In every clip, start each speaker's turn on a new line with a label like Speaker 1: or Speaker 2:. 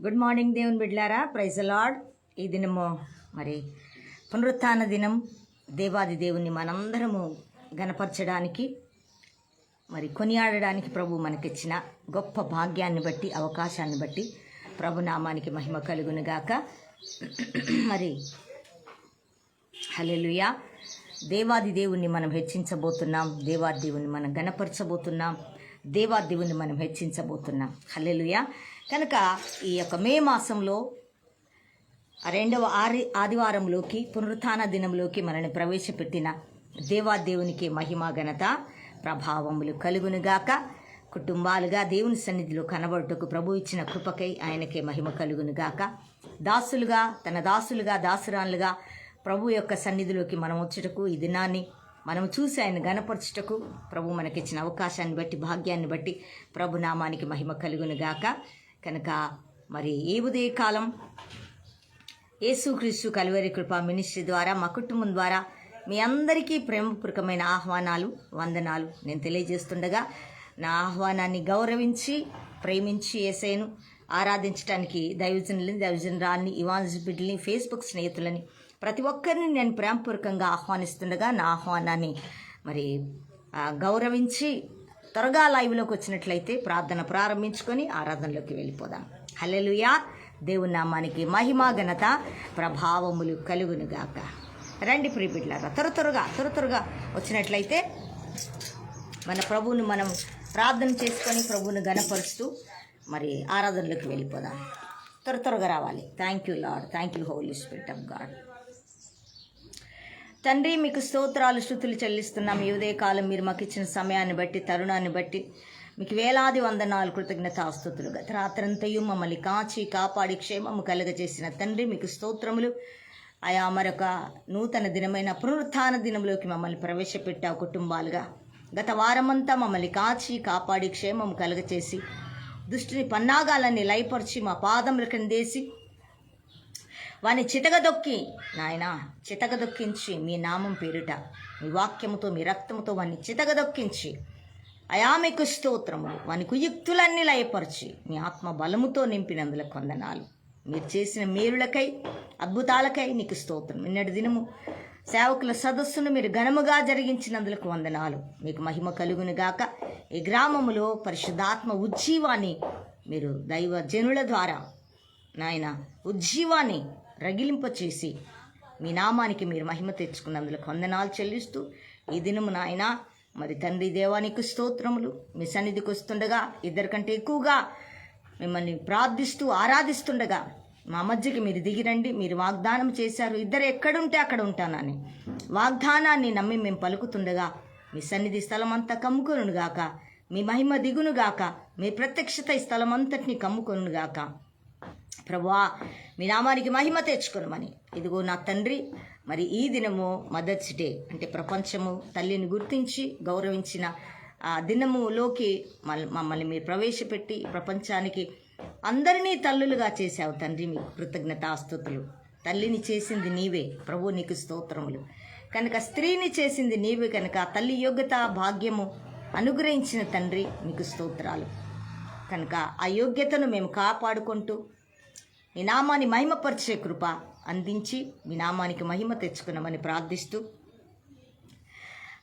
Speaker 1: Good morning దేవుని బిడ్లారా, praise the lord. ఈ దినము మరి పునరుత్థాన దినం. దేవాది దేవుని మనందరము గణపరచడానికి మరి కొనియాడడానికి ప్రభు మనకిచ్చిన గొప్ప భాగ్యాన్ని బట్టి, అవకాశాన్ని బట్టి ప్రభు నామానికి మహిమ కలుగునుగాక. మరి హల్లెలూయా. దేవాది దేవుణ్ణి మనం హెచ్చించబోతున్నాం, దేవాది దేవుణ్ణి మనం గణపరచబోతున్నాం, దేవాది దేవుణ్ణి మనం హెచ్చించబోతున్నాం. హల్లెలూయా. కనుక ఈ యొక్క మే మాసంలో రెండవ ఆదివారంలోకి, పునరుత్థాన దినంలోకి మనల్ని ప్రవేశపెట్టిన దేవాదేవునికి మహిమ, ఘనత, ప్రభావములు కలుగునుగాక. కుటుంబాలుగా దేవుని సన్నిధిలో కనబడుటకు ప్రభు ఇచ్చిన కృపకై ఆయనకే మహిమ కలుగునుగాక. దాసులుగా, తన దాసులుగా, దాసురాలుగా ప్రభు యొక్క సన్నిధిలోకి మనం వచ్చుటకు, ఈ దినాన్ని మనం చూసి ఆయన గణపరచుటకు ప్రభు మనకిచ్చిన అవకాశాన్ని బట్టి, భాగ్యాన్ని బట్టి ప్రభు నామానికి మహిమ కలుగునుగాక. కనుక మరి ఏ ఉదయకాలం యేసుక్రీస్తు కల్వరి కృపా మినిస్ట్రీ ద్వారా, మా కుటుంబం ద్వారా మీ అందరికీ ప్రేమపూర్వకమైన ఆహ్వానాలు, వందనాలు నేను తెలియజేస్తుండగా, నా ఆహ్వానాన్ని గౌరవించి ప్రేమించి యేసయ్యను ఆరాధించడానికి దైవజనురాల్ని, ఇవాంజలిస్ట్ బిడ్డల్ని, ఫేస్బుక్ స్నేహితులని ప్రతి ఒక్కరిని నేను ప్రేమపూర్వకంగా ఆహ్వానిస్తుండగా, నా ఆహ్వానాన్ని మరి గౌరవించి త్వరగా లైవ్లోకి వచ్చినట్లయితే ప్రార్థన ప్రారంభించుకొని ఆరాధనలోకి వెళ్ళిపోదాం. హల్లెలూయా. దేవుని నామానికి మహిమ, ఘనత, ప్రభావములు కలుగునుగాక. రండి ప్రియబిడ్డలారా, త్వరగా వచ్చినట్లయితే మన ప్రభువుని మనం ప్రార్థన చేసుకొని ప్రభువుని గణపరుస్తూ మరి ఆరాధనలోకి వెళ్ళిపోదాం. త్వరగా రావాలి. Thank you Lord, thank you Holy Spirit of God. తండ్రి, మీకు స్తోత్రాలు, స్తుతులు చెల్లిస్తున్నాం. ఈ ఉదయకాలం మీరు మాకు ఇచ్చిన సమయాన్ని బట్టి, తరుణాన్ని బట్టి మీకు వేలాది వందనాలు, కృతజ్ఞతాస్తుతులు. గత రాత్రంతయు మమ్మల్ని కాచి కాపాడి క్షేమము కలుగజేసిన తండ్రి, మీకు స్తోత్రములు. ఆయా మరొక నూతన దినమైన పునరుత్థాన దినంలోకి మమ్మల్ని ప్రవేశపెట్టావు కుటుంబాలుగా. గత వారమంతా మమ్మల్ని కాచి కాపాడి క్షేమము కలుగచేసి దుష్టుని పన్నాగాలన్నీ లయపరిచి మా పాదముల కిందేసి వాని చితగదొక్కి, నాయన చితగదొక్కించి మీ నామం పేరిట, మీ వాక్యముతో, మీ రక్తముతో వాని చితగదొక్కించి అయా మీకు స్తోత్రములు. వాని కుయుక్తులన్నీ లయపరిచి మీ ఆత్మ బలముతో నింపినందులకు వందనాలు. మీరు చేసిన మేలులకై, అద్భుతాలకై నీకు స్తోత్రం. నిన్నటి దినము సేవకుల సదస్సును మీరు ఘనముగా జరిగించినందులకు వందనాలు. మీకు మహిమ కలుగునుగాక. ఈ గ్రామములో పరిశుద్ధాత్మ ఉజ్జీవాన్ని మీరు దైవ జనుల ద్వారా నాయన ఉజ్జీవాన్ని రగిలింపచేసి మీ నామానికి మీరు మహిమ తెచ్చుకున్నందులకు వందనాలు చెల్లిస్తూ, ఈ దినము నాయన మరి తండ్రి దేవానికి స్తోత్రములు. మీ సన్నిధికి వస్తుండగా, ఇద్దరికంటే ఎక్కువగా మిమ్మల్ని ప్రార్థిస్తూ ఆరాధిస్తుండగా మా మధ్యకి మీరు దిగిరండి. మీరు వాగ్దానం చేశారు, ఇద్దరు ఎక్కడుంటే అక్కడ ఉంటానని. వాగ్దానాన్ని నమ్మి మేము పలుకుతుండగా మీ సన్నిధి స్థలమంతా కమ్ముకొనుగాక, మీ మహిమ దిగునుగాక, మీ ప్రత్యక్షత ఈ స్థలమంతటిని కమ్ముకొనుగాక. ప్రభువా, మీ నామానికి మహిమ తెచ్చుకొనమని. ఇదిగో నా తండ్రి, మరి ఈ దినము మదర్స్ డే, అంటే ప్రపంచము తల్లిని గుర్తించి గౌరవించిన ఆ దినములోకి మమ్మల్ని మీరు ప్రవేశపెట్టి ప్రపంచానికి అందరినీ తల్లులుగా చేశావు తండ్రి. మీకు కృతజ్ఞతాస్తుతులు. తల్లిని చేసింది నీవే ప్రభు, నీకు స్తోత్రములు. కనుక స్త్రీని చేసింది నీవే కనుక తల్లి యోగ్యత, భాగ్యము అనుగ్రహించిన తండ్రి, మీకు స్తోత్రాలు. కనుక ఆ యోగ్యతను మేము కాపాడుకుంటూ మీ నామాన్ని మహిమపరిచే కృప అందించి మీ నామానికి మహిమ తెచ్చుకున్నామని ప్రార్థిస్తూ,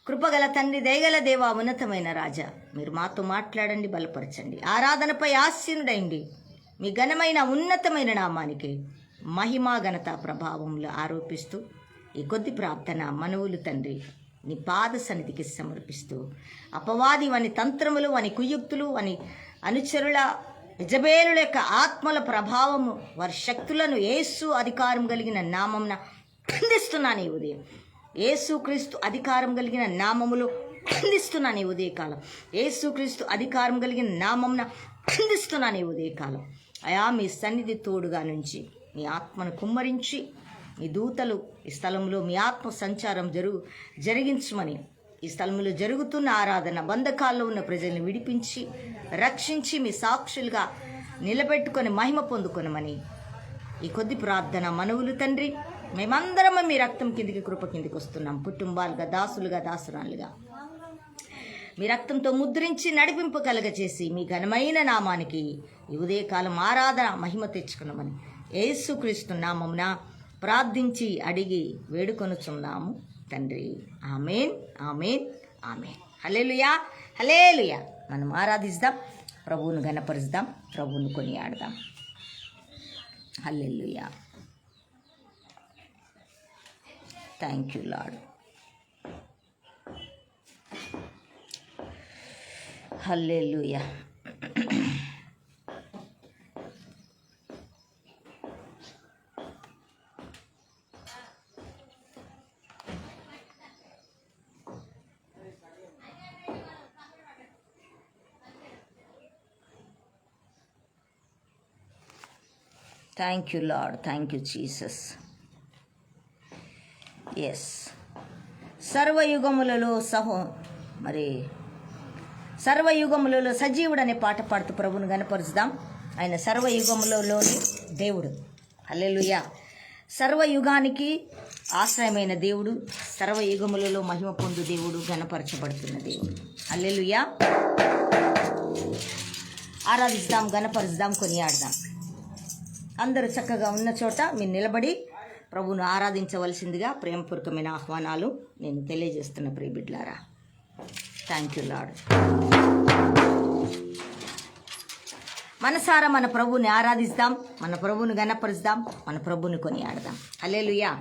Speaker 1: కృపగల తండ్రి, దయగల దేవా, ఉన్నతమైన రాజా, మీరు మాతో మాట్లాడండి, బలపరచండి. ఆరాధనపై ఆసీనుడైండి. మీ ఘనమైన ఉన్నతమైన నామానికి మహిమ, ఘనత, ప్రభావములు ఆరోపిస్తూ ఈ కొద్ది ప్రార్థన మనవులు తండ్రి నీ పాద సన్నిధికి సమర్పిస్తూ, అపవాది వాని తంత్రములు, వాని కుయుక్తులు, వాని అనుచరుల యజబేలుల యొక్క ఆత్మల ప్రభావము, వారి శక్తులను యేసు అధికారం కలిగిన నామమున ఖండిస్తున్నాను ఈ ఉదయం. యేసుక్రీస్తు అధికారం కలిగిన నామములో ఖండిస్తున్నాను ఈ ఉదయకాలం. యేసుక్రీస్తు అధికారం కలిగిన నామమున ఖండిస్తున్నాను ఈ ఉదయకాలం. అయా మీ సన్నిధి తోడుగా నుంచి మీ ఆత్మను కుమ్మరించి, మీ దూతలు ఈ స్థలంలో మీ ఆత్మ సంచారం జరిగించమని, ఈ స్థలంలో జరుగుతున్న ఆరాధన బంధకాల్లో ఉన్న ప్రజల్ని విడిపించి రక్షించి మీ సాక్షులుగా నిలబెట్టుకొని మహిమ పొందుకొనమని ఈ కొద్ది ప్రార్థన మనవులు తండ్రి. మేమందరము మీ రక్తం కిందికి, కృప కిందికి వస్తున్నాం. కుటుంబాలుగా, దాసులుగా, దాసురాలుగా మీ రక్తంతో ముద్రించి నడిపింపు కలగచేసి మీ ఘనమైన నామానికి ఈ ఉదయకాలం ఆరాధన మహిమ తెచ్చుకున్నామని యేసుక్రీస్తు నామమున ప్రార్థించి అడిగి వేడుకొనుచున్నాము తండ్రి. ఆమేన్, ఆమేన్, ఆమేన్. హల్లెలూయా, హల్లెలూయా. మనం ఆరాధిస్తాం, ప్రభువును ఘనపరుస్తాం, ప్రభువును కొనియాడదాం. Hallelujah. Thank you Lord. Hallelujah. Thank you Lord, thank you Jesus. Yes, సర్వయుగములలో సర్వయుగములలో సజీవుడు అనే పాట పాడుతూ ప్రభువును గణపరుచుదాం. ఆయన సర్వయుగములలోని దేవుడు. హల్లెలూయా. సర్వయుగానికి ఆశ్రయమైన దేవుడు, సర్వయుగములలో మహిమ పొందు దేవుడు, గణపరచబడుతున్న దేవుడు. హల్లెలూయా. ఆరాధిస్తాం, గణపరుచుదాం, కొనియాడదాం. అందరూ చక్కగా ఉన్న చోట మీరు నిలబడి ప్రభువును ఆరాధించవలసిందిగా ప్రేమపూర్వకమైన ఆహ్వానాలు నేను తెలియజేస్తున్న ప్రియ బిడ్డలారా. Thank you lord. మనసారా మన ప్రభువుని ఆరాధిస్తాం, మన ప్రభువుని గణపరుస్తాం, మన ప్రభువుని కొనియాడదాం. హల్లెలూయా.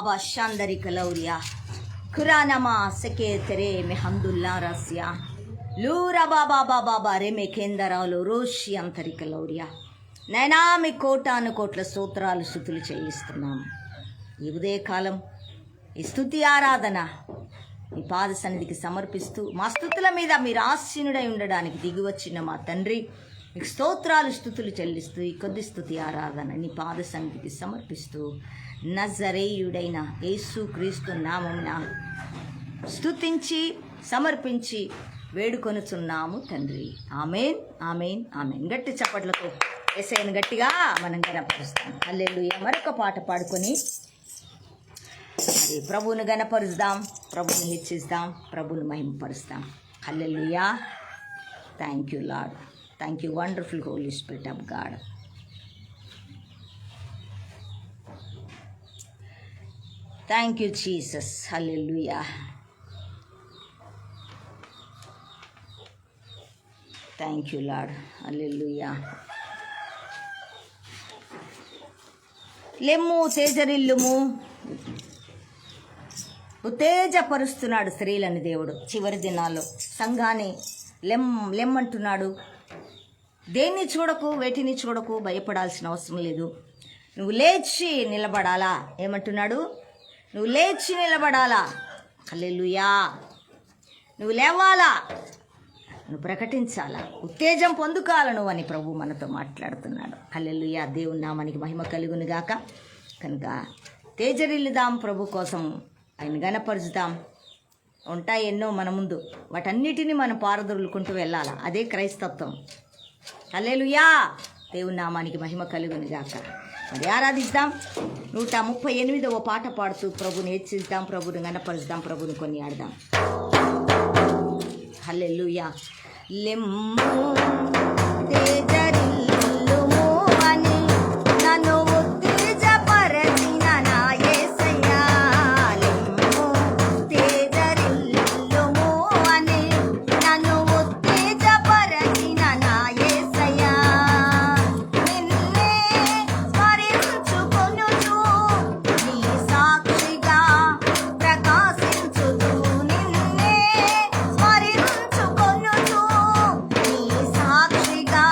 Speaker 1: బాబా షాందరి కలౌరియా ఖురానమా సకే తెరే మెహందుల్లా రస్యా లూరా బాబా బాబా రే మెఖేందరాలు రోషి అంతరి కలౌరియా. నైనా మీ కోటాను కోట్ల స్తోత్రాలు స్తుతులు చెల్లిస్తున్నాము. ఈ ఉదయకాలం ఈ స్తుతి ఆరాధన మీ పాద సన్నిధికి సమర్పిస్తూ మా స్తుతుల మీద మీరు ఆసీనుడై ఉండడానికి దిగివచ్చిన మా తండ్రి మీకు స్తోత్రాలు స్తుతులు చెల్లిస్తూ ఈ కొద్ది స్తుతి ఆరాధన నీ పాద సన్నిధికి సమర్పిస్తూ నజరేయుడైన యేసు క్రీస్తు నామమున స్తుతించి సమర్పించి వేడుకొనుచున్నాము తండ్రి. ఆమేన్ ఆమేన్ ఆమేన్. గట్టి చప్పట్లతో యేసయ్యను గట్టిగా మనం గణపరుస్తాం. హల్లెలూయా. మరొక పాట పాడుకొని మరి ప్రభువును గణపరుస్తాం, ప్రభువుని హెచ్చిస్తాం, ప్రభువుని మహిమపరుస్తాం. Hallelujah. Thank you Lord. Thank you wonderful Holy Spirit of God. Thank you Jesus. Hallelujah. Thank you Lord. Hallelujah. లెమ్ము తేజరిల్లుము. ఉత్తేజపరుస్తున్నాడు స్త్రీలని దేవుడు. చివరి దినాల్లో సంఘాన్ని లెమ్మంటున్నాడు. దేన్ని చూడకు, వేటిని చూడకు, భయపడాల్సిన అవసరం లేదు. నువ్వు లేచి నిలబడాలా. ఏమంటున్నాడు? నువ్వు లేచి నిలబడాలా. హల్లెలూయా. నువ్వు లేవాలా, నువ్వు ప్రకటించాలా, ఉత్తేజం పొందుకోవాలా నువ్వు అని ప్రభు మనతో మాట్లాడుతున్నాడు. హల్లెలూయా. దేవుని నామానికి మహిమ కలుగును గాక. కనుక తేజరిల్లుదాం, ప్రభు కోసం ఆయన గణపరుచుదాం. ఉంటాయి ఎన్నో మన ముందు, వాటన్నిటినీ మనం పారదొరులుకుంటూ వెళ్ళాలా. అదే క్రైస్తత్వం. హల్లెలూయా. దేవుని నామానికి మహిమ కలుగును గాక. మరి ఆరాధిద్దాం. 138వ పాట పాడుతూ ప్రభుని హెచ్చిద్దాం, ప్రభుని గణపరుచుదాం, ప్రభుని కొనియాడదాం. హల్లెలూయా. లెమ్ము తేజరిల్లుము అని నన్ను ఉత్తేజపరచిన నా యేసయ్యా. లెమ్ము తేజరిల్లుము అని నన్ను ఉత్తేజపరచిన నా యేసయ్యా. నిన్నే స్మరించుకొనుచు నీ సాక్షిగా ప్రకాశించుచు. నిన్నే స్మరించుకొనుచు నీ సాక్షిగా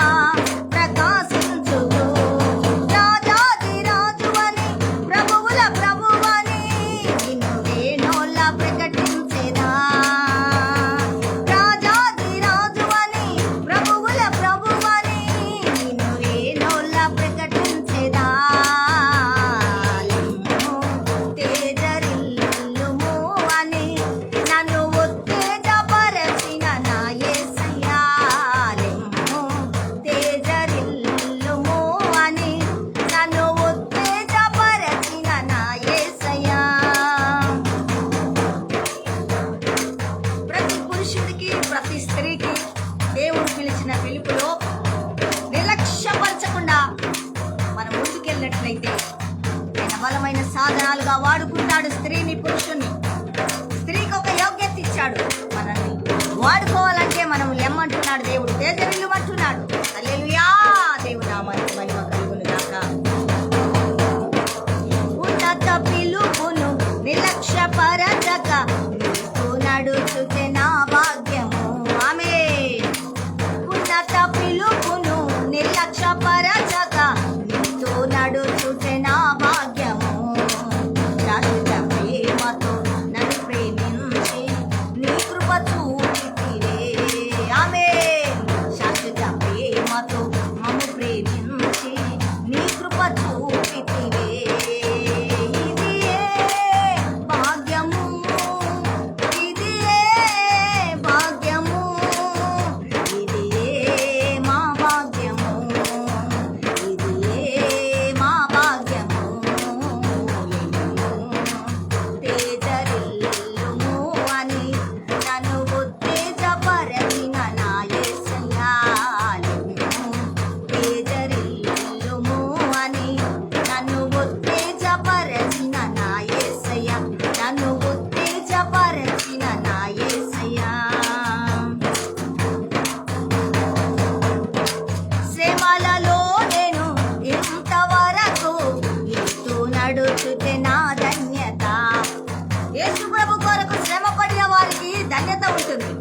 Speaker 1: ప్రభు కొరకు శ్రమ పడిన వారికి ధన్యత ఉంటుంది.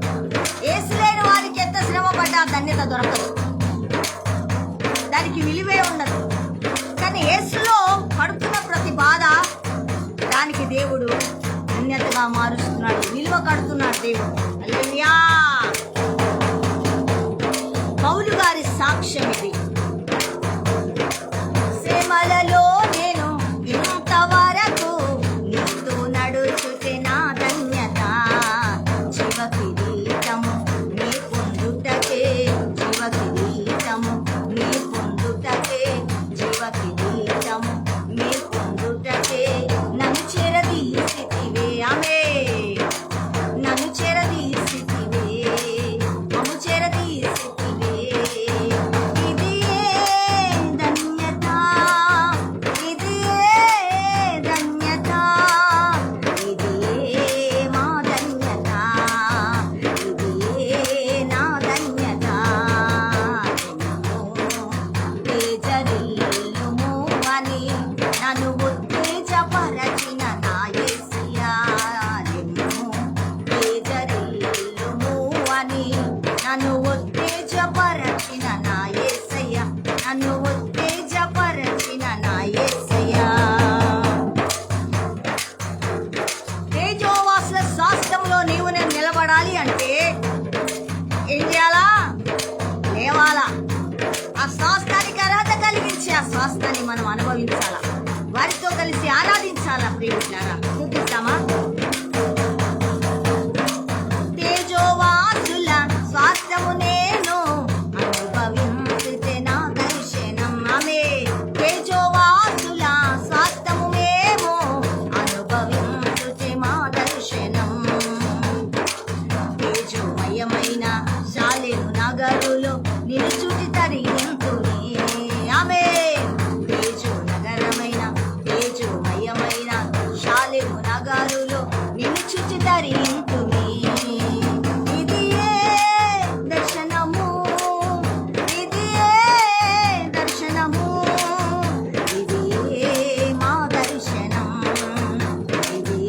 Speaker 1: యేసు లేని వారికి ఎంత శ్రమ పడ్డా ధన్యత దొరకదు, దానికి విలువే ఉండదు. కానీ యేసులో పడుతున్న ప్రతి బాధ దానికి దేవుడు ధన్యతగా మారుస్తున్నాడు, విలువ కడుతున్నాడు దేవుడు. హల్లెలూయా. పౌలు గారి సాక్ష్యం ఇది. శ్రమలలో నేను ఇంతవరకు నీతో నడుచుతే నా ధన్యత, జీవ కిరీటము నీ పొందుటకే, జీవ కిరీటము నీ పొందుటకే, జీవ కిరీటము నీ పొందుటకే నన్ను చేరదీసితివే. ఆమె నన్ను చేరదీసితివే, మమ్ము చేరదీసితివే. ఇది ధన్యత, ఇది ధన్యత, ఇది మా ధన్యత, ఇది నా ధన్యత. తేజరిల్లుము అని నన్ను ఉత్తేజపరచిన నా యేసయ్యా, తేజరిల్లుము అని నన్ను ఉత్తేజపరచిన నా యేసయ్యా, నన్ను ఉత్తేజపరచిన నా యేసయ్యా. తేజోవాసుల శాస్త్రంలో నీవు నేను నిలబడాలి అంటే ఏం చేయాలా? లేవాలా. ఆ శాస్త్రానికి అర్హత కలిగించి ఆ శాస్త్రాన్ని మనం అనుభవించాలా, వారితో కలిసి ఆరాధించాలా. ప్రియులారా, చూపిస్తామా? తేజోవాసుల శాస్త్రము నేను అనుభవించితే నా దర్శనం. ఆమె తేజోవాసుల శాస్త్రము మేము అనుభవించుతే మా దర్శనం. తేజోమయమైన శాలేము నగరులో నిలుచుటి తరింతుని. ఆమె తేజోమయమైన శాలేము నగరులో నిలుచుటి తరింతుని. ఇది దర్శనము, ఇది దర్శనము, ఇది మా దర్శనం, ఇది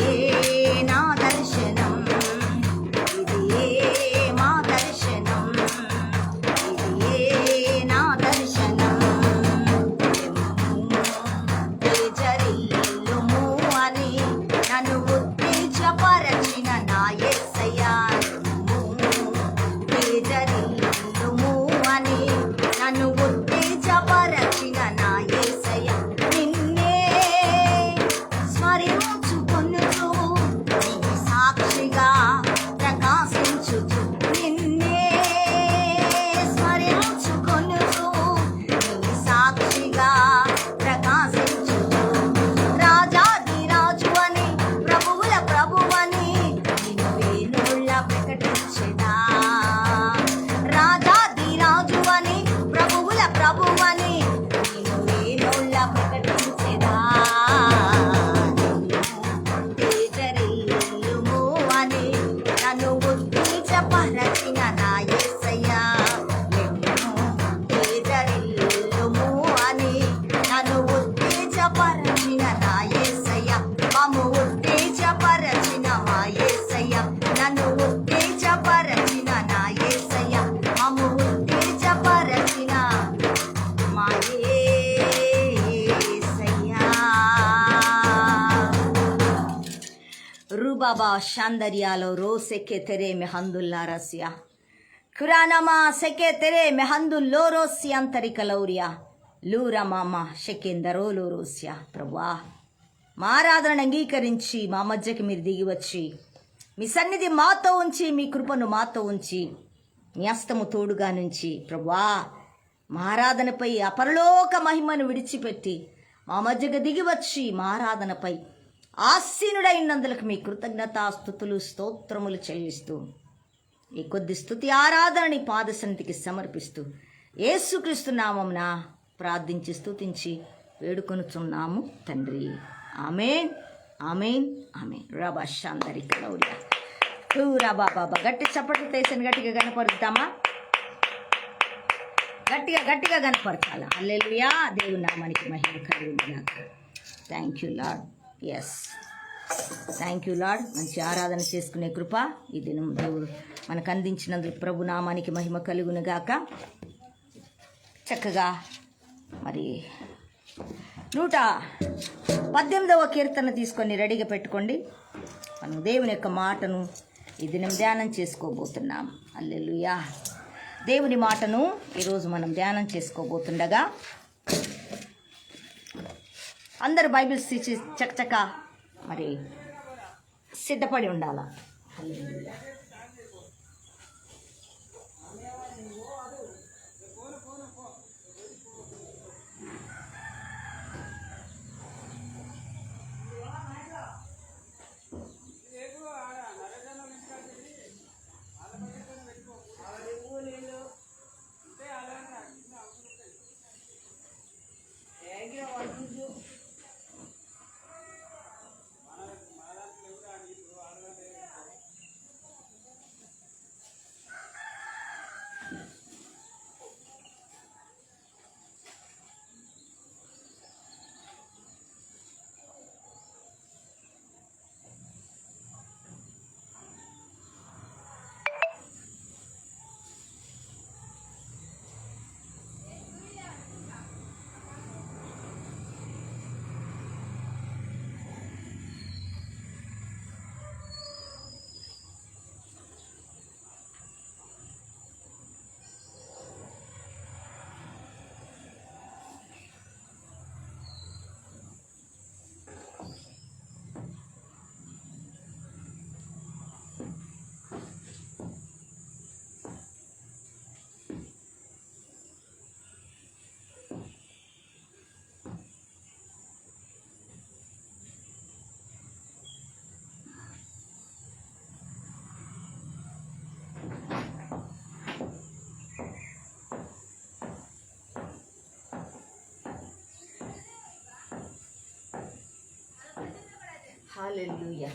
Speaker 1: నా దర్శనం, ఇది మా దర్శనం, ఇది నా దర్శనం. తేజరిల్లుము అని నన్ను ఉత్తేజపరచిన నా యేసయ్యా, తేజరిల్లుము అని నన్ను ఉత్తేజపరచిన నా యేసయ్యా. నిన్నే స్మరించుకొనుచు నీ సాక్షిగా ప్రకాశించుచు, నిన్నే స్మరించుకొనుచు నీ సాక్షిగా ప్రకాశించుచు. రాజాధిరాజు అని ప్రభువుల ప్రభువని నిన్ను వేణుళ్ళ ప్రకటించెదా. రాజాధిరాజు అని ప్రభువుల ప్రభువని నిన్ను వేణుళ్ళ ప్రకటించెదా. తేజరిల్లుము అని నన్ను ఉత్తేజపరచిన నా యేసయ్యా, తేజరిల్లుము అని నన్ను ఉత్తేజపరచిన నా యేసయ్యా, మమ్ము ఉత్తేజపరచిన మా యేసయ్యా, నన్ను ఉత్తేజపరచిన నా యేసయ్యా, మమ్ము ఉత్తేజపరచిన మా యేసయ్యా. రుబాబా శాందర్యాలో రో సెకే తెరే మెహందుల్లా రస్యా కురానమా సెకే తెరే మెహందుల్లో రోస్యాంతరిక లౌర్యా లూరమామా షెకేందరో లోరోస్యా. ప్రభువా, మా ఆరాధనను అంగీకరించి మా మధ్యకి మీరు దిగి వచ్చి మీ సన్నిధి మాతో ఉంచి, మీ కృపను మాతో ఉంచి, మీ హస్తము తోడుగా నుంచి ప్రభువా, మా ఆరాధనపై అపరలోక మహిమను విడిచిపెట్టి మా మధ్యకు దిగి వచ్చి మా ఆరాధనపై ఆసీనుడైనందులకు మీ కృతజ్ఞతాస్తుతులు స్తోత్రములు చెల్లిస్తూ ఈ కొద్ది స్తుతి ఆరాధనని పాదసన్నిధికి సమర్పిస్తూ యేసుక్రీస్తు నామమున ప్రార్థించి స్తుతించి వేడుకొనుచున్నాము తండ్రి. ఆమేన్, ఆమేన్, ఆమేన్. రబా శాందరి కలౌరియా రబా బాబా. గట్టి చప్పట్లు తీసిన గట్టిగా కనపరుద్దామా? గట్టిగా కనపరచాలా? హల్లెలూయా. దేవుని నామానికి మహిమ కలుగును గాక. Thank you Lord. Yes. Thank you Lord. మంచి ఆరాధన చేసుకునే కృప ఈ దినం దేవుడు మనకు అందించినందుకు ప్రభు నామానికి మహిమ కలుగును గాక. చక్కగా మరి 118వ కీర్తన తీసుకొని రెడీగా పెట్టుకోండి. మనం దేవుని యొక్క మాటను ఈ దినం ధ్యానం చేసుకోబోతున్నాం. హల్లెలూయా. దేవుని మాటను ఈరోజు మనం ధ్యానం చేసుకోబోతుండగా అందరు బైబిల్స్ తీసి చకచక మరి సిద్ధపడి ఉండాల. హల్లెలూయా. హల్లెలూయా.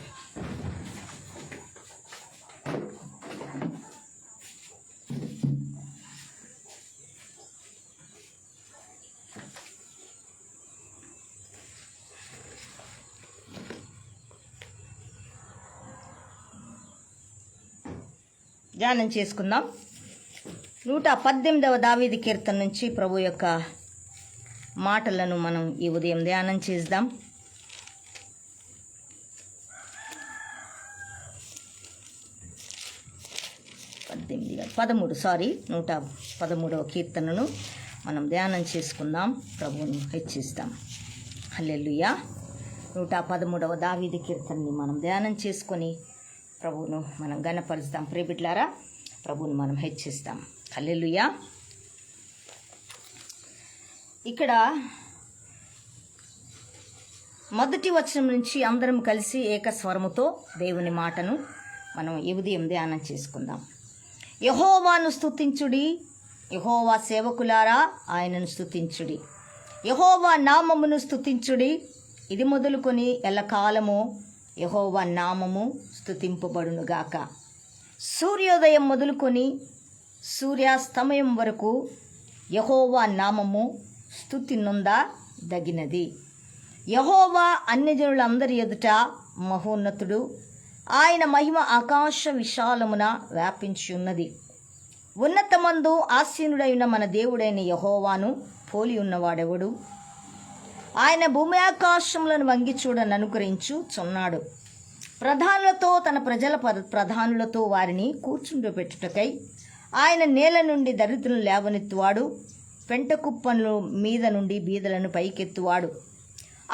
Speaker 1: ధ్యానం చేసుకుందాం. 118వ దావీదు కీర్తన నుంచి ప్రభు యొక్క మాటలను మనం ఈ ఉదయం ధ్యానం చేద్దాం. 113వ కీర్తనను మనం ధ్యానం చేసుకుందాం. ప్రభువును హెచ్చిస్తాం. హల్లెలూయా. 113వ దావీదు కీర్తనని మనం ధ్యానం చేసుకొని ప్రభువును మనం ఘనపరుస్తాం. ప్రియబిడ్డలారా, ప్రభువును మనం హెచ్చిస్తాం. హల్లెలూయా. ఇక్కడ మొదటి వచనం నుంచి అందరం కలిసి ఏకస్వరముతో దేవుని మాటను మనం ఈ ఉదయం ధ్యానం చేసుకుందాం. యెహోవాను స్తుతించుడి, యెహోవా సేవకులారా ఆయనను స్తుతించుడి. యెహోవా నామమును స్తుతించుడి, ఇది మొదలుకొని ఎల్లకాలము యెహోవా నామము స్తుతింపబడునుగాక. సూర్యోదయం మొదలుకొని సూర్యాస్తమయం వరకు యెహోవా నామము స్తుతి నొందదగినది. యెహోవా అన్యజనులందరి ఎదుట మహోన్నతుడు, ఆయన మహిమ ఆకాశ విశాలమున వ్యాపించి ఉన్నది. ఉన్నతమందు ఆసీనుడైన మన దేవుడైన యెహోవాను పోలి ఉన్నవాడెవడు? ఆయన భూమి ఆకాశములను వంగి చూడని అనుగ్రహించుచున్నాడు. ప్రధానులతో తన ప్రజల ప్రధానులతో వారిని కూర్చుండబెట్టుటకై ఆయన నేల నుండి దరిద్రులను లేవనెత్తువాడు. పెంట కుప్పల మీద నుండి బీదలను పైకెత్తువాడు.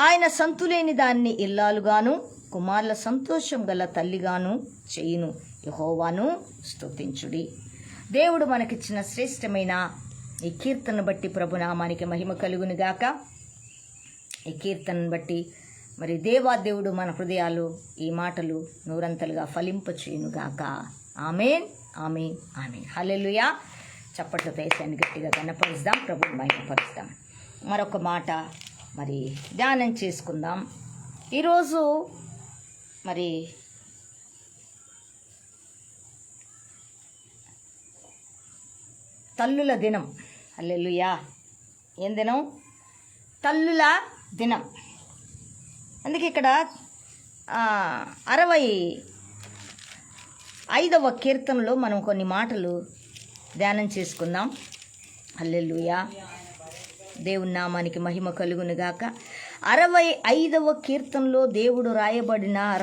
Speaker 1: ఆయన సంతులేని దాన్ని ఇల్లాలుగాను కుమారుల సంతోషం గల తల్లిగాను చేయును. యెహోవాను స్తుతించుడి. దేవుడు మనకిచ్చిన శ్రేష్టమైన ఈ కీర్తనను బట్టి ప్రభునామానికి మహిమ కలుగును గాక. ఈ కీర్తనను బట్టి మరి దేవాదేవుడు మన హృదయాలు ఈ మాటలు నూరంతలుగా ఫలింపచేయును గాక. ఆమేన్, ఆమేన్, ఆమేన్. హల్లెలూయా. చప్పట్లతో యేసుని గట్టిగా ఘనపరుస్తాం, ప్రభువుని మహిమపరుస్తాం. మరొక మాట మరి ధ్యానం చేసుకుందాం. ఈరోజు మరి తల్లుల దినం. హల్లెలూయా. ఏం దినం? తల్లుల దినం. అందుకే ఇక్కడ 65వ కీర్తనలో మనం కొన్ని మాటలు ధ్యానం చేసుకుందాం. హల్లెలూయా, దేవుని నామానికి మహిమ కలుగునుగాక. 65వ కీర్తనలో దేవుడు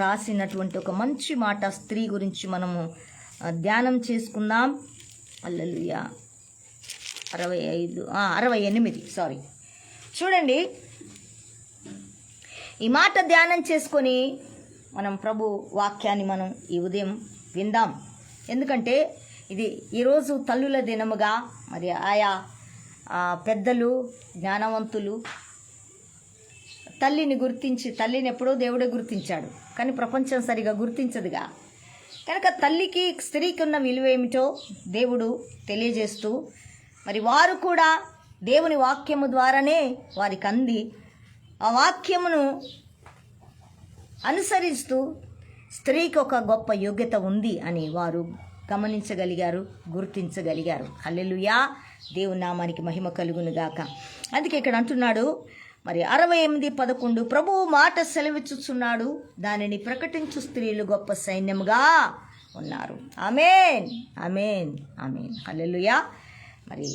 Speaker 1: రాసినటువంటి ఒక మంచి మాట స్త్రీ గురించి మనము ధ్యానం చేసుకుందాం. హల్లెలూయా. 68 సారీ, చూడండి. ఈ మాట ధ్యానం చేసుకొని మనం ప్రభు వాక్యాన్ని మనం ఈ ఉదయం విందాం. ఎందుకంటే ఇది ఈరోజు తల్లుల దినముగా మరి ఆయా పెద్దలు జ్ఞానవంతులు తల్లిని ఎప్పుడో దేవుడే గుర్తించాడు, కానీ ప్రపంచం సరిగా గుర్తించదుగా. కనుక తల్లికి స్త్రీకి ఉన్న విలువ ఏమిటో దేవుడు తెలియజేస్తూ మరి వారు కూడా దేవుని వాక్యము ద్వారానే వారికి అంది ఆ వాక్యమును అనుసరిస్తూ స్త్రీకి ఒక గొప్ప యోగ్యత ఉంది అని వారు గమనించగలిగారు, గుర్తించగలిగారు. హల్లెలూయా, దేవుని నామానికి మహిమ కలుగునుగాక. అందుకే ఇక్కడ అంటున్నాడు మరి 68:11, ప్రభువు మాట సెలవిచ్చుచున్నాడు, దానిని ప్రకటించు స్త్రీలు గొప్ప సైన్యముగా ఉన్నారు. ఆమేన్, ఆమేన్, ఆమేన్. హల్లెలూయా. మరి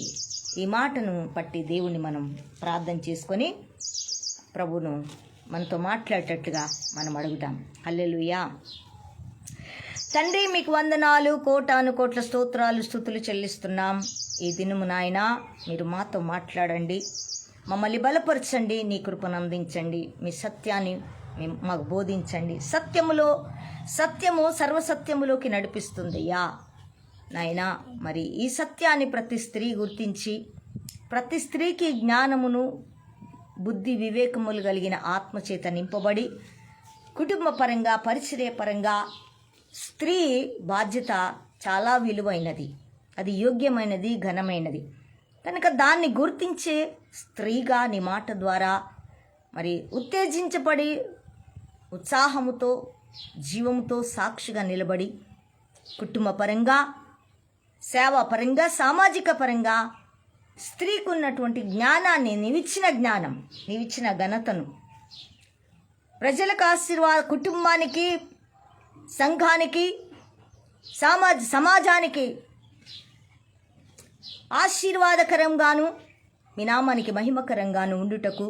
Speaker 1: ఈ మాటను పట్టి దేవుని మనం ప్రార్థన చేసుకొని ప్రభువును మనతో మాట్లాడేటట్టుగా మనం అడుగుదాం. హల్లెలూయా. తండ్రి, మీకు వందనాలు, కోటాను కోట్ల స్తోత్రాలు, స్తుతులు చెల్లిస్తున్నాం. ఈ దినము నాయనా మీరు మాతో మాట్లాడండి, మమ్మల్ని బలపరచండి, నీ కృపను అందించండి, మీ సత్యాన్ని మాకు బోధించండి. సత్యము సర్వసత్యములోకి నడిపిస్తుందయ్యా నాయనా. మరి ఈ సత్యాన్ని ప్రతి స్త్రీ గుర్తించి ప్రతి స్త్రీకి జ్ఞానమును బుద్ధి వివేకములు కలిగిన ఆత్మచేత నింపబడి కుటుంబ పరంగా పరిచర్య పరంగా స్త్రీ బాధ్యత చాలా విలువైనది, అది యోగ్యమైనది, ఘనమైనది. కనుక దాన్ని గుర్తించే స్త్రీగా నీ మాట ద్వారా మరి ఉత్తేజించబడి ఉత్సాహముతో జీవముతో సాక్షిగా నిలబడి కుటుంబ పరంగా సేవా పరంగా సామాజిక పరంగా స్త్రీకి ఉన్నటువంటి జ్ఞానాన్ని నీవిచ్చిన ఘనతను ప్రజలకు కుటుంబానికి సంఘానికి సమాజానికి ఆశీర్వాదకరంగాను మీ నామానికి మహిమకరంగాను ఉండుటకు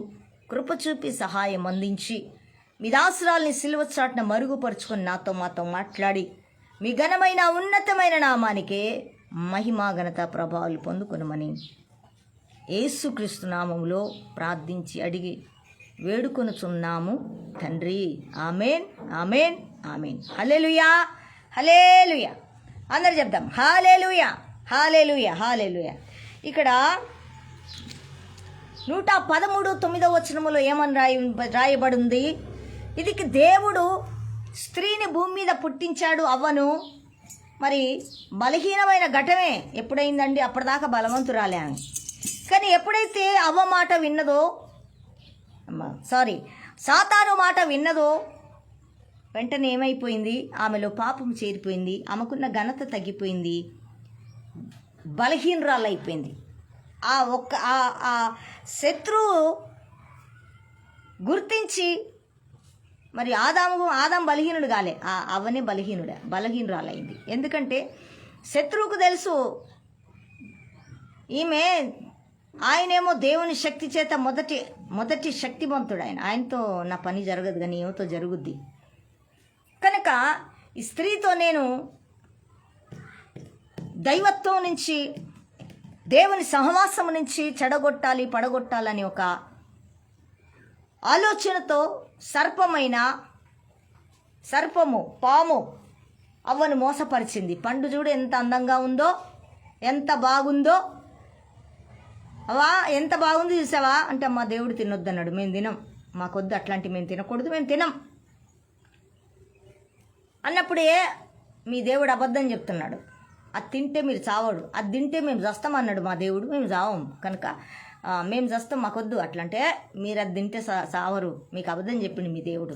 Speaker 1: కృప చూపి సహాయం అందించి మీ దాసురాల్ని సిలువ చాటున మరుగుపరుచుకొని మాతో మాట్లాడి మీ ఘనమైన ఉన్నతమైన నామానికే మహిమ ఘనత ప్రభావాలు పొందుకొనమని యేసుక్రీస్తు నామములో ప్రార్థించి అడిగి వేడుకొనుచున్నాము తండ్రి. ఆమేన్, ఆమేన్, ఆమేన్. హల్లెలూయా, హల్లెలూయా. అందరు చెప్దాం హల్లెలూయా, హల్లెలూయా, హల్లెలూయా. ఇక్కడ 113:9 ఏమని రాయబడింది? ఇది దేవుడు స్త్రీని భూమి మీద పుట్టించాడు, అవ్వను. మరి బలహీనమైన ఘటమే ఎప్పుడైందండి? అప్పటిదాకా బలవంతురాలే అని. కానీ ఎప్పుడైతే అవ్వ మాట విన్నదో, సాతాను మాట విన్నదో, వెంటనే ఏమైపోయింది? ఆమెలో పాపం చేరిపోయింది, ఆమెకున్న ఘనత తగ్గిపోయింది, బలహీనరాలైపోయింది. ఆ శత్రువు గుర్తించి మరి ఆదాం బలహీనుడు కాలే, అవ్వనే బలహీనురాలైంది. ఎందుకంటే శత్రువుకు తెలుసు ఆయనేమో దేవుని శక్తి చేత మొదటి శక్తివంతుడు. ఆయనతో నా పని జరగదు, కానీ ఏమతో జరుగుద్ది. కనుక ఈ స్త్రీతో నేను దైవత్వం నుంచి దేవుని సహవాసం నుంచి పడగొట్టాలని ఒక ఆలోచనతో పాము అవ్వను మోసపరిచింది. పండు చూడు ఎంత అందంగా ఉందో, ఎంత బాగుందో, అవా ఎంత బాగుంది చూసావా అంటే, మా దేవుడు తినొద్దన్నాడు, మేము తినం, మాకొద్దు అట్లాంటివి, మేము తినకూడదు, మేము తినం అన్నప్పుడే మీ దేవుడు అబద్ధం చెప్తున్నాడు. అది తింటే మీరు చావడు, అది తింటే మేము చస్తామన్నాడు మా దేవుడు, మేము చావం, కనుక మేము చస్తాం, మాకొద్దు అట్లంటే, మీరు అది తింటే చావరు, మీకు అబద్ధం చెప్పింది మీ దేవుడు.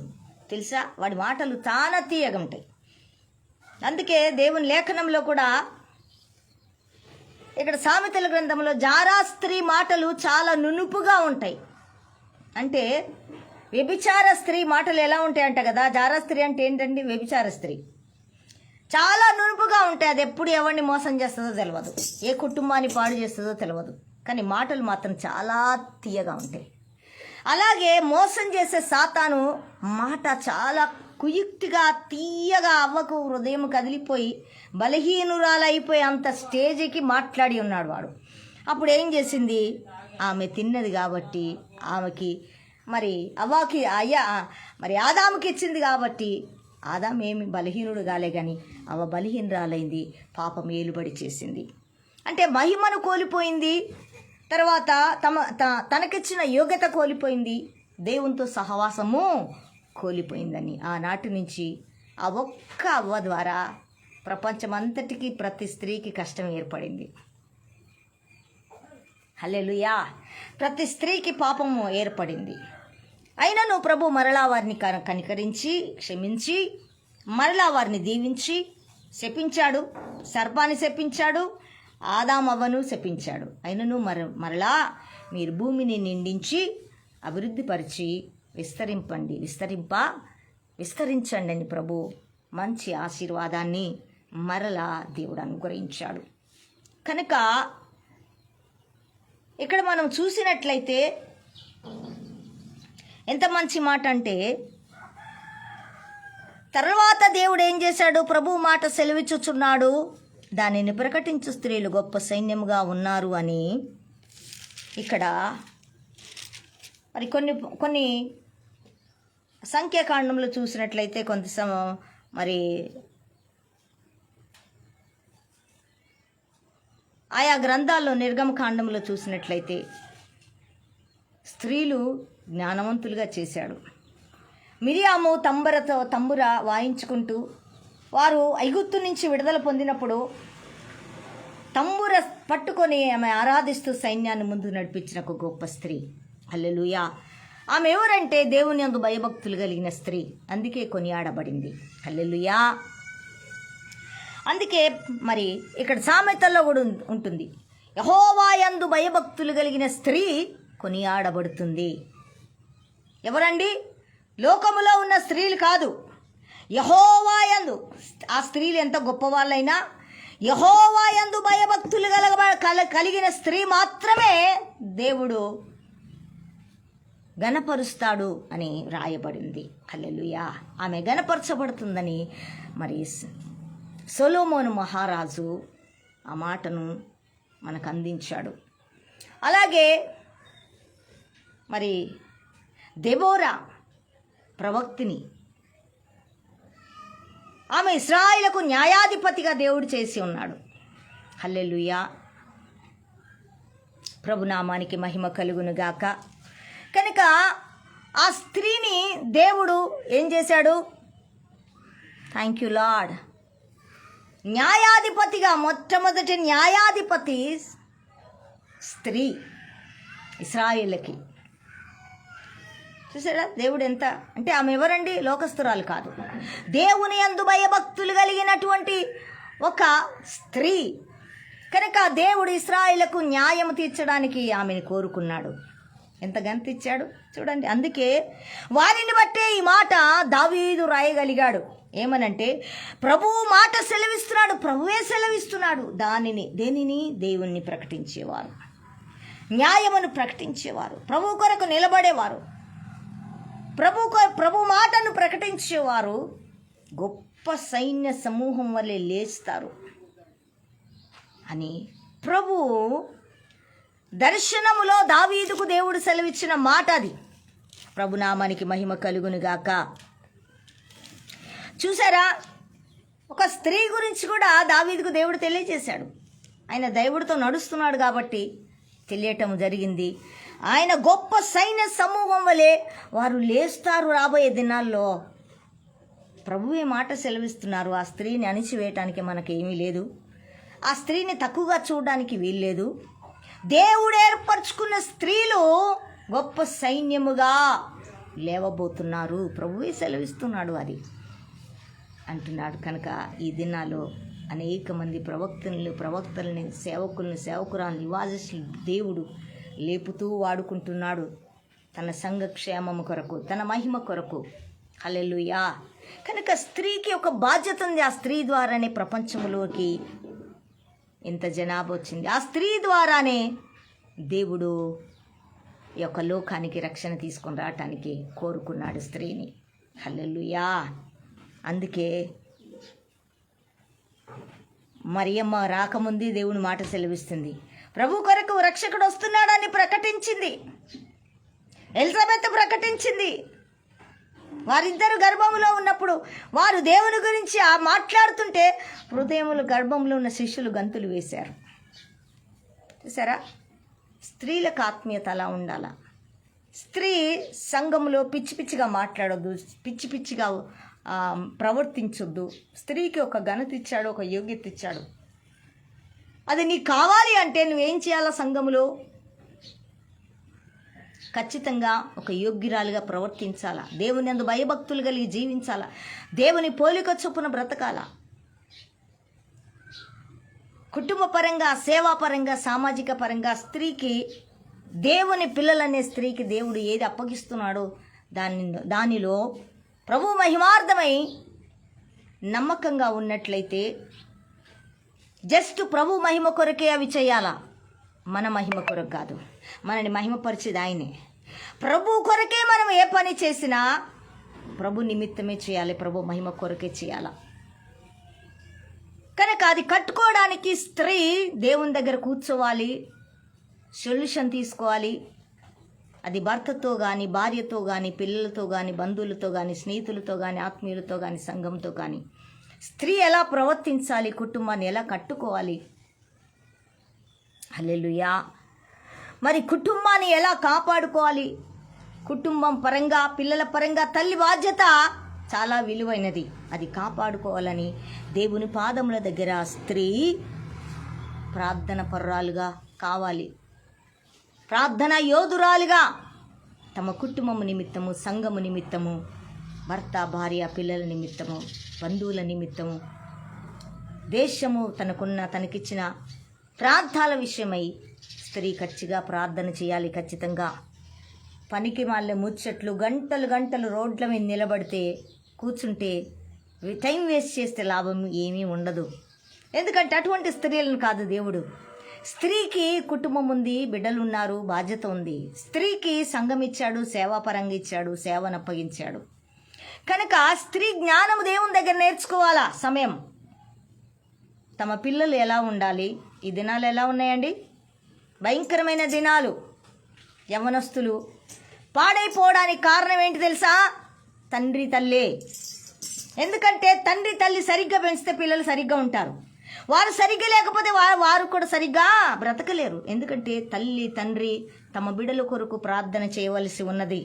Speaker 1: తెలుసా? వాడి మాటలు చాలా తీయగా ఉంటాయి. అందుకే దేవుని లేఖనంలో కూడా ఇక్కడ సామెతల గ్రంథంలో జారా స్త్రీ మాటలు చాలా నునుపుగా ఉంటాయి. అంటే వ్యభిచార స్త్రీ మాటలు ఎలా ఉంటాయంట కదా. జారా స్త్రీ అంటే ఏంటండి? వ్యభిచార స్త్రీ. చాలా నునుపుగా ఉంటాయి. అది ఎప్పుడు ఎవరిని మోసం చేస్తుందో తెలియదు, ఏ కుటుంబాన్ని పాడు చేస్తుందో తెలియదు, కానీ మాటలు మాత్రం చాలా తీయగా ఉంటాయి. అలాగే మోసం చేసే సాతాను మాట చాలా కుయుక్తిగా తీయగా అవ్వకు హృదయం కదిలిపోయి బలహీనురాలైపోయి అంత స్టేజ్కి మాట్లాడి ఉన్నాడు వాడు. అప్పుడు ఏం చేసింది? ఆమె తిన్నది కాబట్టి ఆమెకి మరి అవ్వకి ఆదాముకి ఇచ్చింది కాబట్టి ఆదాము ఏమి బలహీనుడు కాలే కానీ అవ్వ బలహీనురాలైంది, పాపం ఏలుబడి చేసింది. అంటే మహిమను కోల్పోయింది, తర్వాత తనకిచ్చిన యోగ్యత కోల్పోయింది, దేవునితో సహవాసము కోల్పోయిందని. ఆనాటి నుంచి ఆ ఒక్క అవ్వ ద్వారా ప్రపంచమంతటికి ప్రతి స్త్రీకి కష్టం ఏర్పడింది. హల్లెలూయా. ప్రతి స్త్రీకి పాపము ఏర్పడింది. అయినను ప్రభు మరలా వారిని కనికరించి క్షమించి మరలా వారిని దీవించి శపించాడు. సర్పాన్ని శపించాడు, ఆదామవ్వను శపించాడు. అయినను మరలా మీరు భూమిని నిండించి అభివృద్ధిపరిచి విస్తరించండి అని ప్రభు మంచి ఆశీర్వాదాన్ని మరలా దేవుడు అనుగ్రహించాడు. కనుక ఇక్కడ మనం చూసినట్లయితే ఎంత మంచి మాట అంటే, తర్వాత దేవుడు ఏం చేశాడు? ప్రభు మాట సెలవిచ్చుచున్నాడు, దానిని ప్రకటించు స్త్రీలు గొప్ప సైన్యముగా ఉన్నారు అని. ఇక్కడ మరి కొన్ని సంఖ్యాకాండంలో చూసినట్లయితే మరి ఆయా గ్రంథాల్లో నిర్గమకాండంలో చూసినట్లయితే స్త్రీలు జ్ఞానవంతులుగా చేశాడు. మిరియాము తంబుర వాయించుకుంటూ వారు ఐగుప్తు నుంచి విడుదల పొందినప్పుడు తంబుర పట్టుకొని ఆమె ఆరాధిస్తూ సైన్యాన్ని ముందు నడిపించిన ఒక గొప్ప స్త్రీ. హల్లెలూయా. ఆమె ఎవరంటే దేవుని యందు భయభక్తులు కలిగిన స్త్రీ, అందుకే కొనియాడబడింది. హల్లెలూయా. అందుకే మరి ఇక్కడ సామెతల్లో కూడా ఉంటుంది, యెహోవా యందు భయభక్తులు కలిగిన స్త్రీ కొనియాడబడుతుంది. ఎవరండి? లోకములో ఉన్న స్త్రీలు కాదు, యెహోవా యందు. ఆ స్త్రీలు ఎంత గొప్పవాళ్ళైనా యెహోవా యందు భయభక్తులు కలిగిన స్త్రీ మాత్రమే దేవుడు గణపరుస్తాడు అని రాయబడింది. హల్లెలూయా. ఆమె గణపరచబడుతుందని మరి సొలొమోను మహారాజు ఆ మాటను మనకు అందించాడు. అలాగే మరి దెబోరా ప్రవక్తిని, ఆమె ఇశ్రాయేలుకు న్యాయాధిపతిగా దేవుడు చేసి ఉన్నాడు. హల్లెలూయా. ప్రభునామానికి మహిమ కలుగునుగాక. కనుక ఆ స్త్రీని దేవుడు ఏం చేశాడు? Thank you lord. న్యాయాధిపతిగా, మొట్టమొదటి న్యాయాధిపతి స్త్రీ ఇశ్రాయేలుకి. చూసారా దేవుడు ఎంత అంటే, ఆమె ఎవరండి? లోకస్తురాలు కాదు, దేవుని యందు భయభక్తులు కలిగినటువంటి ఒక స్త్రీ. కనుక దేవుడు ఇశ్రాయేలుకు న్యాయం తీర్చడానికి ఆమెను కోరుకున్నాడు. ఎంత గంతిచ్చాడు చూడండి. అందుకే వారిని బట్టే ఈ మాట దావీదు రాయగలిగాడు. ఏమనంటే, ప్రభువు మాట సెలవిస్తున్నాడు, ప్రభువే సెలవిస్తున్నాడు. దేనిని? దేవుణ్ణి ప్రకటించేవారు, న్యాయమును ప్రకటించేవారు, ప్రభు కొరకు నిలబడేవారు, ప్రభు మాటను ప్రకటించేవారు గొప్ప సైన్య సమూహం వల్లే లేస్తారు అని ప్రభు దర్శనములో దావీదుకు దేవుడు సెలవిచ్చిన మాట అది. ప్రభునామానికి మహిమ కలుగునుగాక. చూసారా, ఒక స్త్రీ గురించి కూడా దావీదుకు దేవుడు తెలియజేశాడు. ఆయన దేవుడితో నడుస్తున్నాడు కాబట్టి తెలియటం జరిగింది. ఆయన గొప్ప సైన్య సమూహం వలె వారు లేస్తారు రాబోయే దినాల్లో. ప్రభువే మాట సెలవిస్తున్నారు. ఆ స్త్రీని అణిచివేయటానికి మనకేమీ లేదు, ఆ స్త్రీని తక్కువగా చూడడానికి వీల్లేదు. దేవుడు ఏర్పరచుకున్న స్త్రీలు గొప్ప సైన్యముగా లేవబోతున్నారు. ప్రభువే సెలవిస్తున్నాడు అది అంటున్నాడు. కనుక ఈ దినాల్లో అనేక మంది ప్రవక్తల్ని సేవకుల్ని సేవకురాల్ని నివాసిస్తులు దేవుడు లేపుతూ వాడుకుంటున్నాడు. తన సంఘక్షేమము కొరకు, తన మహిమ కొరకు. హల్లెలూయా. కనుక స్త్రీకి ఒక బాధ్యత ఉంది. ఆ స్త్రీ ద్వారానే ప్రపంచంలోకి ఇంత జనాభా వచ్చింది. ఆ స్త్రీ ద్వారానే దేవుడు ఈ యొక్క లోకానికి రక్షణ తీసుకొని రావటానికి కోరుకున్నాడు స్త్రీని. హల్లెలూయా. అందుకే మరియమ్మ రాకముందే దేవుని మాట సెలవిస్తుంది. ప్రభు కొరకు రక్షకుడు వస్తున్నాడని ప్రకటించింది. ఎలిజబెత్ ప్రకటించింది. వారిద్దరు గర్భంలో ఉన్నప్పుడు వారు దేవుని గురించి మాట్లాడుతుంటే హృదయములు గర్భంలో ఉన్న శిష్యులు గంతులు వేశారు. చూసారా? స్త్రీలకు ఆత్మీయత అలా ఉండాల. స్త్రీ సంఘంలో పిచ్చి పిచ్చిగా మాట్లాడొద్దు, పిచ్చి పిచ్చిగా ప్రవర్తించొద్దు. స్త్రీకి ఒక ఘనత ఇచ్చాడు, ఒక యోగ్యత ఇచ్చాడు. అది నీకు కావాలి అంటే నువ్వేం చేయాలా? సంఘములో ఖచ్చితంగా ఒక యోగ్యురాలుగా ప్రవర్తించాలా. దేవుని యందు భయభక్తులు కలిగి జీవించాలా. దేవుని పోలిక చొప్పున బ్రతకాల. కుటుంబ పరంగా, సేవాపరంగా, సామాజిక పరంగా స్త్రీకి, దేవుని పిల్లలనే స్త్రీకి దేవుడు ఏది అప్పగిస్తున్నాడో దానిలో ప్రభు మహిమార్థమై నమ్మకంగా ఉన్నట్లయితే జస్ట్ ప్రభు మహిమ కొరకే అవి చేయాలా. మన మహిమ కొరకు కాదు. మనని మహిమపరిచేది ఆయనే. ప్రభు కొరకే మనం ఏ పని చేసినా ప్రభు నిమిత్తమే చేయాలి, ప్రభు మహిమ కొరకే చేయాల. కనుక అది కట్టుకోవడానికి స్త్రీ దేవుని దగ్గర కూర్చోవాలి, సొల్యూషన్ తీసుకోవాలి. అది భర్తతో కానీ, భార్యతో కానీ, పిల్లలతో కానీ, బంధువులతో కానీ, స్నేహితులతో కానీ, ఆత్మీయులతో కానీ, సంఘంతో కానీ స్త్రీ ఎలా ప్రవర్తించాలి, కుటుంబాన్ని ఎలా కట్టుకోవాలి. హల్లెలూయా. మరి కుటుంబాన్ని ఎలా కాపాడుకోవాలి? కుటుంబం పరంగా, పిల్లల పరంగా తల్లి బాధ్యత చాలా విలువైనది. అది కాపాడుకోవాలని దేవుని పాదముల దగ్గర స్త్రీ ప్రార్థన పరురాలుగా కావాలి. ప్రార్థన యోధురాలుగా తమ కుటుంబము నిమిత్తము, సంఘము నిమిత్తము, భర్త, భార్య, పిల్లల నిమిత్తము, బంధువుల నిమిత్తము, దేశము తనకిచ్చిన ప్రాంతాల విషయమై స్త్రీ ఖచ్చితంగా ప్రార్థన చేయాలి. ఖచ్చితంగా పనికి మాలిన ముచ్చట్లు గంటలు గంటలు రోడ్ల మీద నిలబడితే, కూర్చుంటే, టైం వేస్ట్ చేస్తే లాభం ఏమీ ఉండదు. ఎందుకంటే అటువంటి స్త్రీలను కాదు దేవుడు. స్త్రీకి కుటుంబం ఉంది, బిడ్డలు ఉన్నారు, బాధ్యత ఉంది. స్త్రీకి సంఘం ఇచ్చాడు, సేవాపరంగా ఇచ్చాడు, సేవను అప్పగించాడు. కనుక స్త్రీ జ్ఞానం దేవుని దగ్గర నేర్చుకోవాలా. సమయం, తమ పిల్లలు ఎలా ఉండాలి. ఈ దినాలు ఎలా ఉన్నాయండి? భయంకరమైన దినాలు. యవ్వనస్తులు పాడైపోవడానికి కారణం ఏంటి తెలుసా? తండ్రి తల్లే. ఎందుకంటే తండ్రి తల్లి సరిగ్గా పెంచితే పిల్లలు సరిగ్గా ఉంటారు. వారు సరిగ్గా లేకపోతే వారు కూడా సరిగ్గా బ్రతకలేరు. ఎందుకంటే తల్లి తండ్రి తమ బిడ్డల కొరకు ప్రార్థన చేయవలసి ఉన్నది.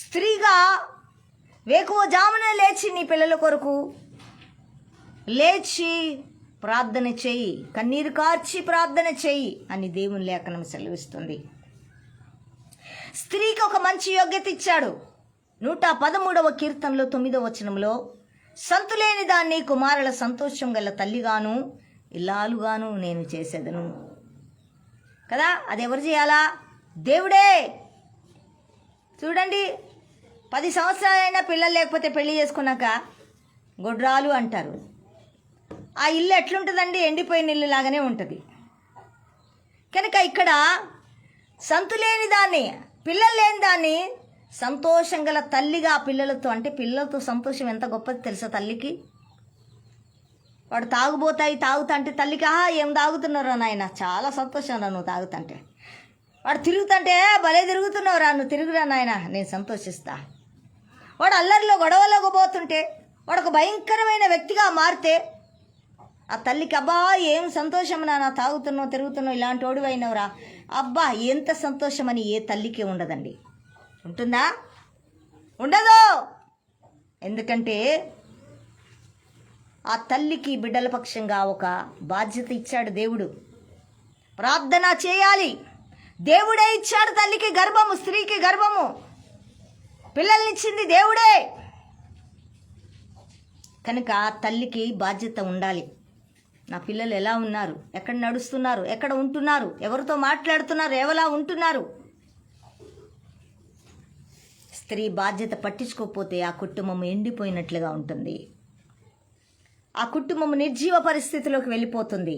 Speaker 1: స్త్రీగా వేకువజామున లేచి నీ పిల్లల కొరకు లేచి ప్రార్థన చేయి, కన్నీరు కార్చి ప్రార్థన చేయి అని దేవుని లేఖనం సెలవిస్తుంది. స్త్రీకి ఒక మంచి యోగ్యత ఇచ్చాడు. 113వ కీర్తనలో 9వ వచనంలో, సంతులేని దాన్ని కుమారుల సంతోషం గల తల్లిగాను ఇల్లాలుగాను నేను చేసేదను కదా. అది ఎవరు చేయాలా? దేవుడే. చూడండి, 10 సంవత్సరాలైనా పిల్లలు లేకపోతే పెళ్లి చేసుకున్నాక గొడ్రాలు అంటారు. ఆ ఇల్లు ఎట్లుంటుందండి? ఎండిపోయిన ఇల్లు లాగానే ఉంటుంది. కనుక ఇక్కడ సంతులేని దాన్ని, పిల్లలు లేని దాన్ని సంతోషం గల తల్లిగా పిల్లలతో, అంటే పిల్లలతో సంతోషం ఎంత గొప్పది తెలుసా తల్లికి. వాడు తాగుతా అంటే తల్లికి ఏం తాగుతున్నారా నాయన, చాలా సంతోషం రా నువ్వు తాగుతుంటే. వాడు తిరుగుతుంటే భలే తిరుగుతున్నావురా, నువ్వు తిరుగురా నాయన, నేను సంతోషిస్తా. వాడు అల్లరిలో గొడవలోకి పోతుంటే, వాడు ఒక భయంకరమైన వ్యక్తిగా మారితే ఆ తల్లికి అబ్బా ఏం సంతోషం నాన్న, తాగుతున్నావు, తిరుగుతున్నావు, ఇలాంటి వాడు అయినవరా, అబ్బా ఎంత సంతోషం అని ఏ తల్లికి ఉండదండి. ఉంటుందా? ఉండదు. ఎందుకంటే ఆ తల్లికి బిడ్డల పక్షంగా ఒక బాధ్యత ఇచ్చాడు దేవుడు. ప్రార్థన చేయాలి. దేవుడే ఇచ్చాడు తల్లికి గర్భము, స్త్రీకి గర్భము, పిల్లల్నిచ్చింది దేవుడే. కనుక తల్లికి బాధ్యత ఉండాలి. నా పిల్లలు ఎలా ఉన్నారు, ఎక్కడ నడుస్తున్నారు, ఎక్కడ ఉంటున్నారు, ఎవరితో మాట్లాడుతున్నారు, ఎవలా ఉంటున్నారు, స్త్రీ బాధ్యత పట్టించుకోకపోతే ఆ కుటుంబం ఎండిపోయినట్లుగా ఉంటుంది. ఆ కుటుంబం నిర్జీవ పరిస్థితిలోకి వెళ్ళిపోతుంది.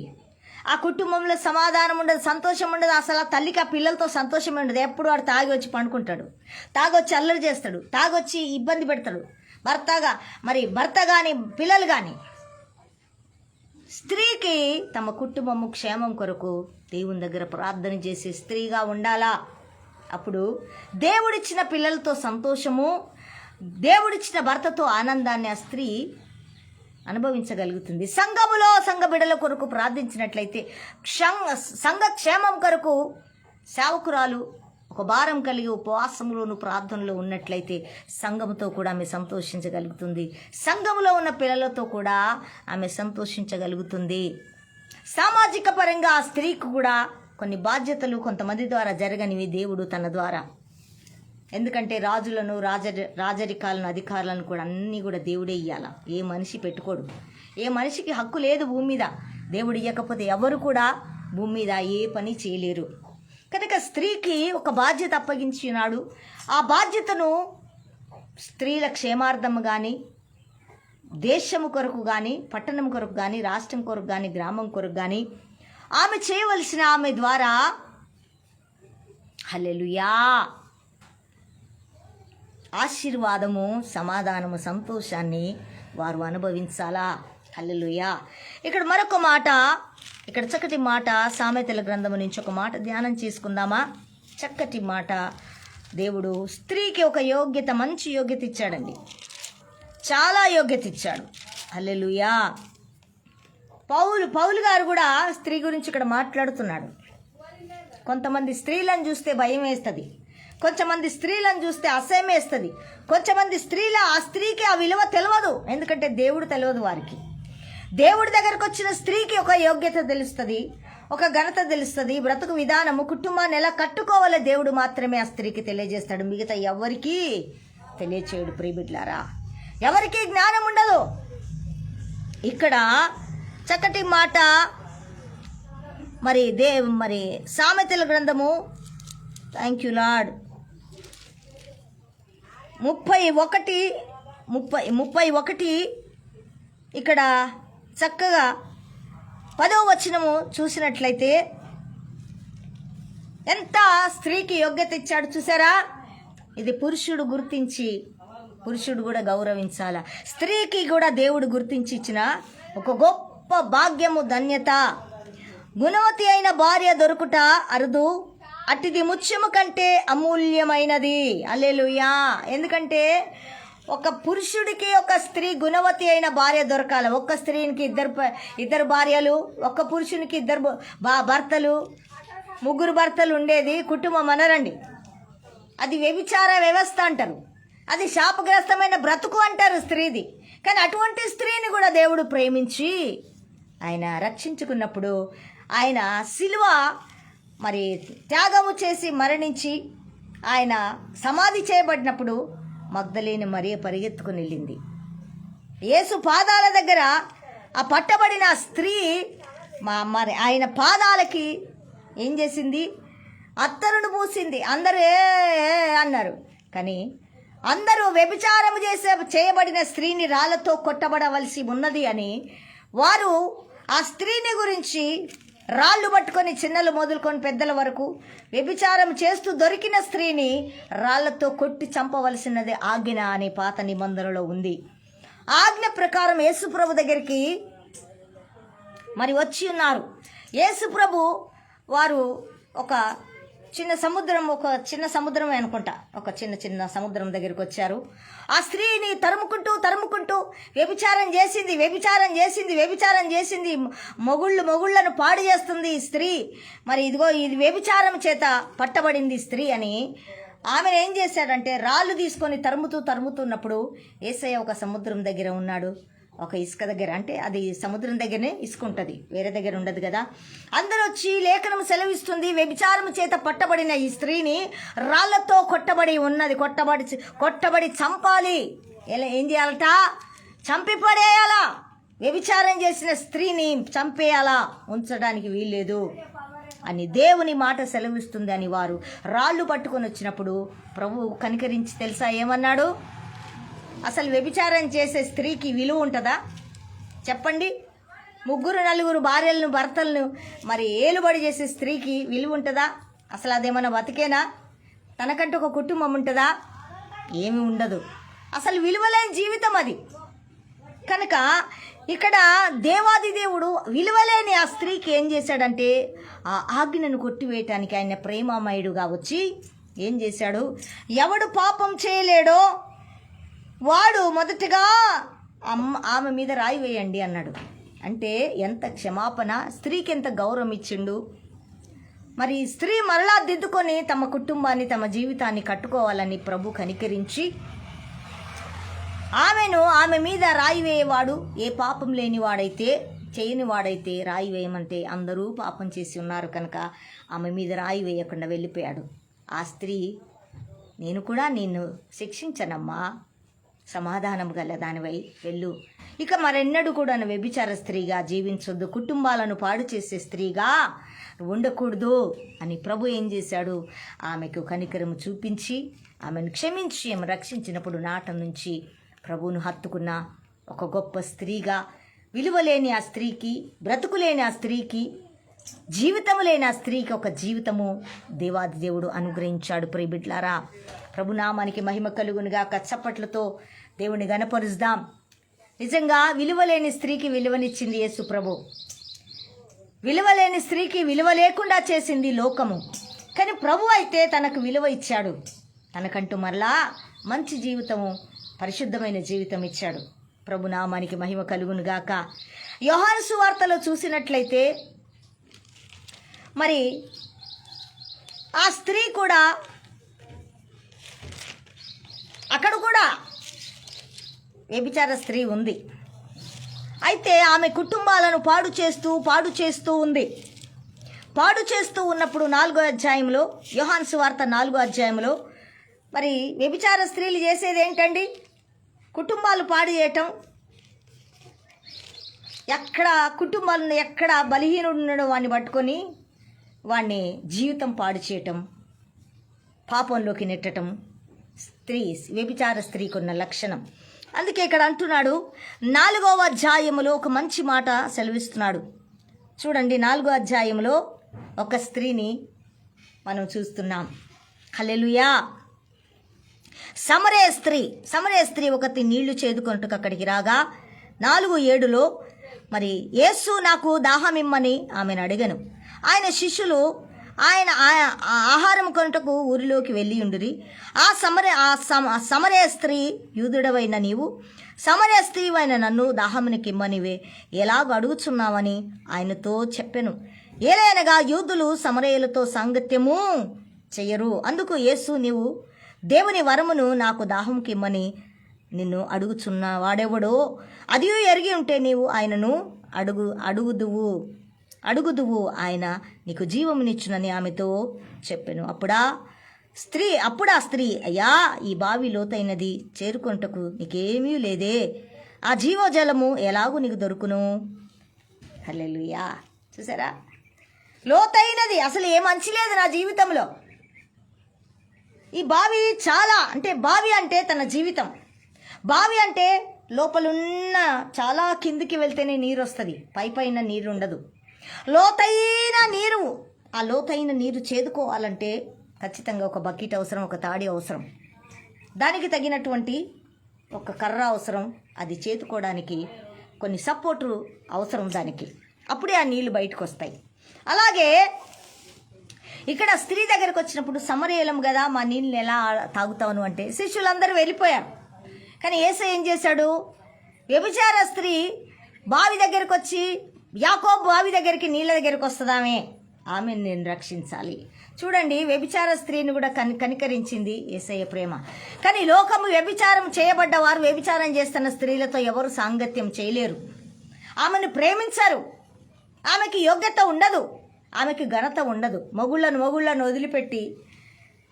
Speaker 1: ఆ కుటుంబంలో సమాధానం ఉండదు, సంతోషం ఉండదు. అసలు ఆ తల్లికి ఆ పిల్లలతో సంతోషం ఉండదు. ఎప్పుడు వాడు తాగి వచ్చి పండుకుంటాడు, తాగొచ్చి అల్లరి చేస్తాడు, తాగొచ్చి ఇబ్బంది పెడతాడు. భర్త కానీ పిల్లలు కానీ. స్త్రీకి తమ కుటుంబము క్షేమం కొరకు దేవుని దగ్గర ప్రార్థన చేసే స్త్రీగా ఉండాలా. అప్పుడు దేవుడిచ్చిన పిల్లలతో సంతోషము, దేవుడిచ్చిన భర్తతో ఆనందాన్ని ఆ స్త్రీ అనుభవించగలుగుతుంది. సంఘములో సంఘ బిడ్డల కొరకు ప్రార్థించినట్లయితే, సంఘ క్షేమం కొరకు సేవకురాలు ఒక భారం కలిగి ఉపవాసంలోను ప్రార్థనలో ఉన్నట్లయితే సంఘముతో కూడా ఆమె సంతోషించగలుగుతుంది. సంఘములో ఉన్న పిల్లలతో కూడా ఆమె సంతోషించగలుగుతుంది. సామాజిక పరంగా ఆ స్త్రీకి కూడా కొన్ని బాధ్యతలు కొంతమంది ద్వారా జరగనివి దేవుడు తన ద్వారా. ఎందుకంటే రాజులను, రాజరికాలను, అధికారులను కూడా అన్నీ కూడా దేవుడే ఇయ్యాల. ఏ మనిషి పెట్టుకోడు. ఏ మనిషికి హక్కు లేదు భూమి మీద. దేవుడు ఇవ్వకపోతే ఎవరు కూడా భూమి మీద ఏ పని చేయలేరు. కనుక స్త్రీకి ఒక బాధ్యత అప్పగించినాడు. ఆ బాధ్యతను స్త్రీల క్షేమార్థం కానీ, దేశము కొరకు కానీ, పట్టణం కొరకు కానీ, రాష్ట్రం కొరకు కానీ, గ్రామం కొరకు కానీ ఆమె చేయవలసిన ఆమె ద్వారా హల్లెలూయా ఆశీర్వాదము, సమాధానము, సంతోషాన్ని వారు అనుభవించాలా. హల్లెలూయా. ఇక్కడ మరొక మాట, ఇక్కడ చక్కటి మాట, సామెతల గ్రంథము నుంచి ఒక మాట ధ్యానం చేసుకుందామా. చక్కటి మాట. దేవుడు స్త్రీకి ఒక యోగ్యత, మంచి యోగ్యత ఇచ్చాడండి. చాలా యోగ్యత ఇచ్చాడు. హల్లెలూయా. పౌలు గారు కూడా స్త్రీ గురించి ఇక్కడ మాట్లాడుతున్నాడు. కొంతమంది స్త్రీలను చూస్తే భయం వేస్తుంది, కొంతమంది స్త్రీలను చూస్తే అసహ్యం వేస్తుంది, కొంతమంది ఆ స్త్రీకి ఆ విలువ తెలియదు. ఎందుకంటే దేవుడు తెలియదు వారికి. దేవుడి దగ్గరకు వచ్చిన స్త్రీకి ఒక యోగ్యత తెలుస్తుంది, ఒక ఘనత తెలుస్తుంది, బ్రతుకు విధానము, కుటుంబాన్ని ఎలా కట్టుకోవాలో దేవుడు మాత్రమే ఆ స్త్రీకి తెలియజేస్తాడు. మిగతా ఎవరికీ తెలియచేయడు. ప్రియబిడ్లారా, ఎవరికీ జ్ఞానం ఉండదు. ఇక్కడ చక్కటి మాట. మరి సామెతల గ్రంథము, థ్యాంక్ యూ లార్డ్, 31 ఇక్కడ చక్కగా 10వ వచనము చూసినట్లయితే ఎంత స్త్రీకి యోగ్యత ఇచ్చాడు చూసారా. ఇది పురుషుడు గుర్తించి, పురుషుడు కూడా గౌరవించాల. స్త్రీకి కూడా దేవుడు గుర్తించి ఇచ్చిన ఒక గొప్ప భాగ్యము, ధన్యత. గుణవతి అయిన భార్య దొరుకుట అరుదు, అట్టిది ముత్యము కంటే అమూల్యమైనది. హల్లెలూయా. ఎందుకంటే ఒక పురుషుడికి ఒక స్త్రీ గుణవతి అయిన భార్య దొరకాలి. ఒక్క స్త్రీకి ఇద్దరు భార్యలు, ఒక్క పురుషునికి ఇద్దరు భర్తలు, 3 భర్తలు ఉండేది కుటుంబం అనరండి. అది వ్యభిచార వ్యవస్థ అంటారు, అది శాపగ్రస్తమైన బ్రతుకు అంటారు స్త్రీది. కానీ అటువంటి స్త్రీని కూడా దేవుడు ప్రేమించి ఆయన రక్షించుకున్నప్పుడు, ఆయన సిలువ త్యాగము చేసి మరణించి ఆయన సమాధి చేయబడినప్పుడు మగ్దలేని మరియ పరిగెత్తుకుని వెళ్ళింది. యేసు పాదాల దగ్గర ఆ పట్టబడిన స్త్రీ ఆయన పాదాలకి ఏం చేసింది? అత్తరును పూసింది. అందరూ అన్నారు. కానీ అందరూ వ్యభిచారం చేయబడిన స్త్రీని రాళ్లతో కొట్టబడవలసి ఉన్నది అని వారు ఆ స్త్రీని గురించి రాళ్ళు పట్టుకొని, చిన్నలు మొదలుకొని పెద్దల వరకు, వ్యభిచారం చేస్తూ దొరికిన స్త్రీని రాళ్లతో కొట్టి చంపవలసినది ఆజ్ఞ అని పాత నిబంధనలో ఉంది. ఆజ్ఞ ప్రకారం యేసుప్రభు దగ్గరికి వచ్చి ఉన్నారు. యేసుప్రభు వారు ఒక చిన్న సముద్రం అనుకుంటా, ఒక చిన్న సముద్రం దగ్గరికి వచ్చారు. ఆ స్త్రీని తరుముకుంటూ వ్యభిచారం చేసింది, మొగుళ్ళను పాడు చేస్తుంది ఈ స్త్రీ, ఇదిగో ఇది వ్యభిచారం చేత పట్టబడింది స్త్రీ అని ఆమెను ఏం చేశాడంటే రాళ్ళు తీసుకొని తరుముతున్నప్పుడు యేసయ్య ఒక సముద్రం దగ్గర ఉన్నాడు, ఒక ఇసుక దగ్గర. అంటే అది సముద్రం దగ్గరనే ఇసుక ఉంటుంది, వేరే దగ్గర ఉండదు కదా. అందరూ వచ్చి లేఖనం సెలవిస్తుంది, వ్యభిచారం చేత పట్టబడిన ఈ స్త్రీని రాళ్లతో కొట్టబడి చంపాలి. ఏం చేయాలట? చంపి పడేయాలా. వ్యభిచారం చేసిన స్త్రీని చంపేయాలా, ఉంచడానికి వీల్లేదు. అని దేవుని మాట సెలవిస్తుంది అని వారు రాళ్ళు పట్టుకొని వచ్చినప్పుడు ప్రభువు కనికరించి తెలుసా ఏమన్నాడు? అసలు వ్యభిచారం చేసే స్త్రీకి విలువ ఉంటుందా చెప్పండి? 3-4 భార్యలను భర్తలను మరి ఏలుబడి చేసే స్త్రీకి విలువ ఉంటుందా? అసలు అదేమన్నా బతికేనా? తనకంటూ ఒక కుటుంబం ఉంటుందా? ఏమీ ఉండదు. అసలు విలువలేని జీవితం అది. కనుక ఇక్కడ దేవాది దేవుడు విలువలేని ఆ స్త్రీకి ఏం చేశాడంటే ఆ ఆజ్ఞను కొట్టివేయటానికి ఆయన ప్రేమామయుడుగా వచ్చి ఏం చేశాడు? ఎవడు పాపం చేయలేడో వాడు మొదటగా ఆమె మీద రాయి వేయండి అన్నాడు. అంటే ఎంత క్షమాపణ, స్త్రీకి ఎంత గౌరవం ఇచ్చిండు. మరి స్త్రీ మరలా దిద్దుకొని తమ కుటుంబాన్ని తమ జీవితాన్ని కట్టుకోవాలని ప్రభు కనికరించి ఆమె మీద రాయి వేయవాడు ఏ పాపం లేనివాడైతే చేయని వాడైతే రాయి వేయమంటే అందరూ పాపం చేసి ఉన్నారు కనుక ఆమె మీద రాయి వేయకుండా వెళ్ళిపోయాడు. ఆ స్త్రీ నేను కూడా నిన్ను శిక్షించనమ్మా, సమాధానం గల దానివై వెళ్ళు, ఇక మరెన్నడూ కూడా వ్యభిచార స్త్రీగా జీవించొద్దు, కుటుంబాలను పాడు చేసే స్త్రీగా ఉండకూడదు అని ప్రభు ఏం చేశాడు? ఆమెకు కనికరము చూపించి ఆమెను క్షమించి ఆమె రక్షించినప్పుడు నాట నుంచి ప్రభువును హత్తుకున్న ఒక గొప్ప స్త్రీగా, విలువలేని ఆ స్త్రీకి, బ్రతుకులేని ఆ స్త్రీకి, జీవితము లేని ఆ స్త్రీకి ఒక జీవితము దేవాది దేవుడు అనుగ్రహించాడు. ప్రియబిడ్లారా, ప్రభునామానికి మహిమ కలుగునుగాక. చప్పట్లతో దేవుని గణపరుద్దాం. నిజంగా విలువలేని స్త్రీకి విలువనిచ్చింది యేసు ప్రభు. విలువలేని స్త్రీకి విలువ లేకుండా చేసింది లోకము. కానీ ప్రభు అయితే తనకు విలువ ఇచ్చాడు. తనకంటూ మరలా మంచి జీవితము, పరిశుద్ధమైన జీవితం ఇచ్చాడు. ప్రభునామానికి మహిమ కలుగునుగాక. యోహాను సువార్తలో చూసినట్లయితే మరి ఆ స్త్రీ కూడా అక్కడ కూడా వ్యభిచార స్త్రీ ఉంది. అయితే ఆమె కుటుంబాలను పాడు చేస్తూ ఉంది. పాడు చేస్తూ ఉన్నప్పుడు 4వ అధ్యాయంలో, యోహాను సువార్త 4వ అధ్యాయంలో మరి వ్యభిచార స్త్రీలు చేసేది ఏంటండి? కుటుంబాలు పాడు చేయటం. ఎక్కడ కుటుంబాలను ఎక్కడ బలహీనుడు ఉన్నాడో వాడిని పట్టుకొని వాడిని జీవితం పాడు చేయటం, పాపంలోకి నెట్టడం వ్యభిచార స్త్రీకి ఉన్న లక్షణం. అందుకే ఇక్కడ అంటున్నాడు 4వ అధ్యాయములో ఒక మంచి మాట సెలవిస్తున్నాడు. చూడండి, 4వ అధ్యాయంలో ఒక స్త్రీని మనం చూస్తున్నాం. హల్లెలూయా. సమరయ స్త్రీ ఒకటి నీళ్లు చేదుకొంటకు అక్కడికి రాగా 4:7లో మరి యేసు నాకు దాహం ఇమ్మని ఆమెను అడిగను. ఆయన శిష్యులు ఆయన ఆహారం కొనుటకు ఊరిలోకి వెళ్ళి ఉండిరి. ఆ సమరయ స్త్రీ, యూదుడవైన నీవు సమరయ స్త్రీవైన నన్ను దాహమునికిమ్మనివే ఎలాగ అడుగుచున్నావని ఆయనతో చెప్పెను. ఏలైనగా యూదులు సమరయులతో సాంగత్యము చెయ్యరు. అందుకు యేసు, నీవు దేవుని వరమును నాకు దాహంకిమ్మని నిన్ను అడుగుచున్న వాడెవడో అది ఎరిగి ఉంటే నీవు ఆయనను అడుగుదువు, ఆయన నీకు జీవమునిచ్చునని ఆమెతో చెప్పెను. అప్పుడా స్త్రీ, అయ్యా, ఈ బావి లోతైనది, చేరుకొంటకు నీకేమీ లేదే, ఆ జీవజలము ఎలాగూ నీకు దొరుకును. హల్లెలూయా. చూసారా, లోతైనది, అసలు ఏ మంచి లేదు నా జీవితంలో. ఈ బావి బావి అంటే తన జీవితం. బావి అంటే లోపలున్న చాలా కిందికి వెళ్తేనే నీరు వస్తుంది, పైన నీరు ఉండదు. లోతైన నీరు, ఆ లోతైన నీరు చేదుకోవాలంటే ఖచ్చితంగా ఒక బకెట్ అవసరం, ఒక తాడి అవసరం, దానికి తగినటువంటి ఒక కర్ర అవసరం, అది చేదుకోవడానికి కొన్ని సపోర్టు అవసరం దానికి, అప్పుడే ఆ నీళ్లు బయటకు వస్తాయి. అలాగే ఇక్కడ స్త్రీ దగ్గరకు వచ్చినప్పుడు సమరయులం కదా, మా నీళ్ళని ఎలా తాగుతాను అంటే శిష్యులందరూ వెళ్ళిపోయారు. కానీ యేసు ఏం చేశాడు? వ్యభిచార స్త్రీ బావి దగ్గరకు వచ్చి, యాకోబు బావి దగ్గరికి నీళ్ళ దగ్గరికి వస్తుందామే, ఆమెను నేను రక్షించాలి. చూడండి, వ్యభిచార స్త్రీని కూడా కనికరించింది యేసయ్య ప్రేమ. కానీ లోకము వ్యభిచారం చేయబడ్డవారు, వ్యభిచారం చేస్తున్న స్త్రీలతో ఎవరు సాంగత్యం చేయలేరు. ఆమెను ప్రేమించరు, ఆమెకి యోగ్యత ఉండదు, ఆమెకి ఘనత ఉండదు. మొగుళ్ళను వదిలిపెట్టి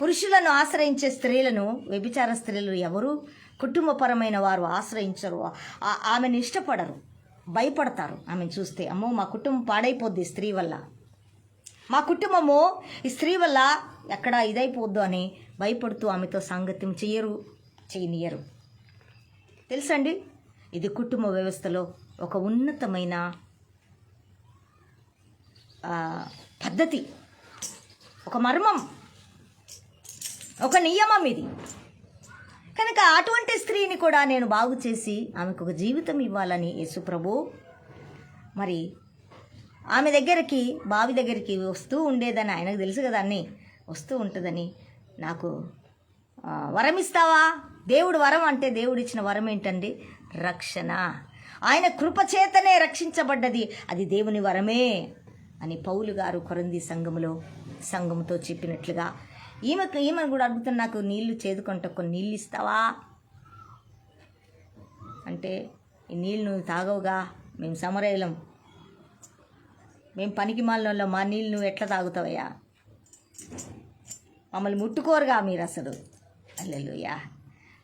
Speaker 1: పురుషులను ఆశ్రయించే స్త్రీలను, వ్యభిచార స్త్రీలు ఎవరు కుటుంబపరమైన వారు ఆశ్రయించరు, ఆమెను ఇష్టపడరు, భయపడతారు. ఆమెను చూస్తే, అమ్మో మా కుటుంబం పాడైపోద్ది స్త్రీ వల్ల, మా కుటుంబము ఈ స్త్రీ వల్ల ఎక్కడ ఇదైపోద్దు అని భయపడుతూ ఆమెతో సాంగత్యం చేయనియరు. తెలుసండి, ఇది కుటుంబ వ్యవస్థలో ఒక ఉన్నతమైన పద్ధతి, ఒక మర్మం, ఒక నియమం ఇది. కనుక అటువంటి స్త్రీని కూడా నేను బాగు చేసి ఆమెకు ఒక జీవితం ఇవ్వాలని యేసుప్రభు మరి ఆమె దగ్గరికి, బావి దగ్గరికి వస్తూ ఉండేదని ఆయనకు తెలుసు కదా, అన్నీ వస్తూ ఉంటుందని, నాకు వరం ఇస్తావా? దేవుడు వరం అంటే దేవుడు ఇచ్చిన వరం ఏంటండి? రక్షణ. ఆయన కృపచేతనే రక్షించబడ్డది, అది దేవుని వరమే అని పౌలు గారు కొరింథీ సంఘముతో చెప్పినట్లుగా ఈమెను కూడా అడుగుతున్నా, నాకు నీళ్లు చేదుకుంటా కొన్ని నీళ్ళు ఇస్తావా అంటే, ఈ నీళ్ళు నువ్వు తాగవుగా, మేము సమరయులం, మేము పనికి మాలిన మా నీళ్ళు నువ్వు ఎట్లా తాగుతావయ్యా, మమ్మల్ని ముట్టుకోరుగా మీరు అసలు. హల్లెలూయా.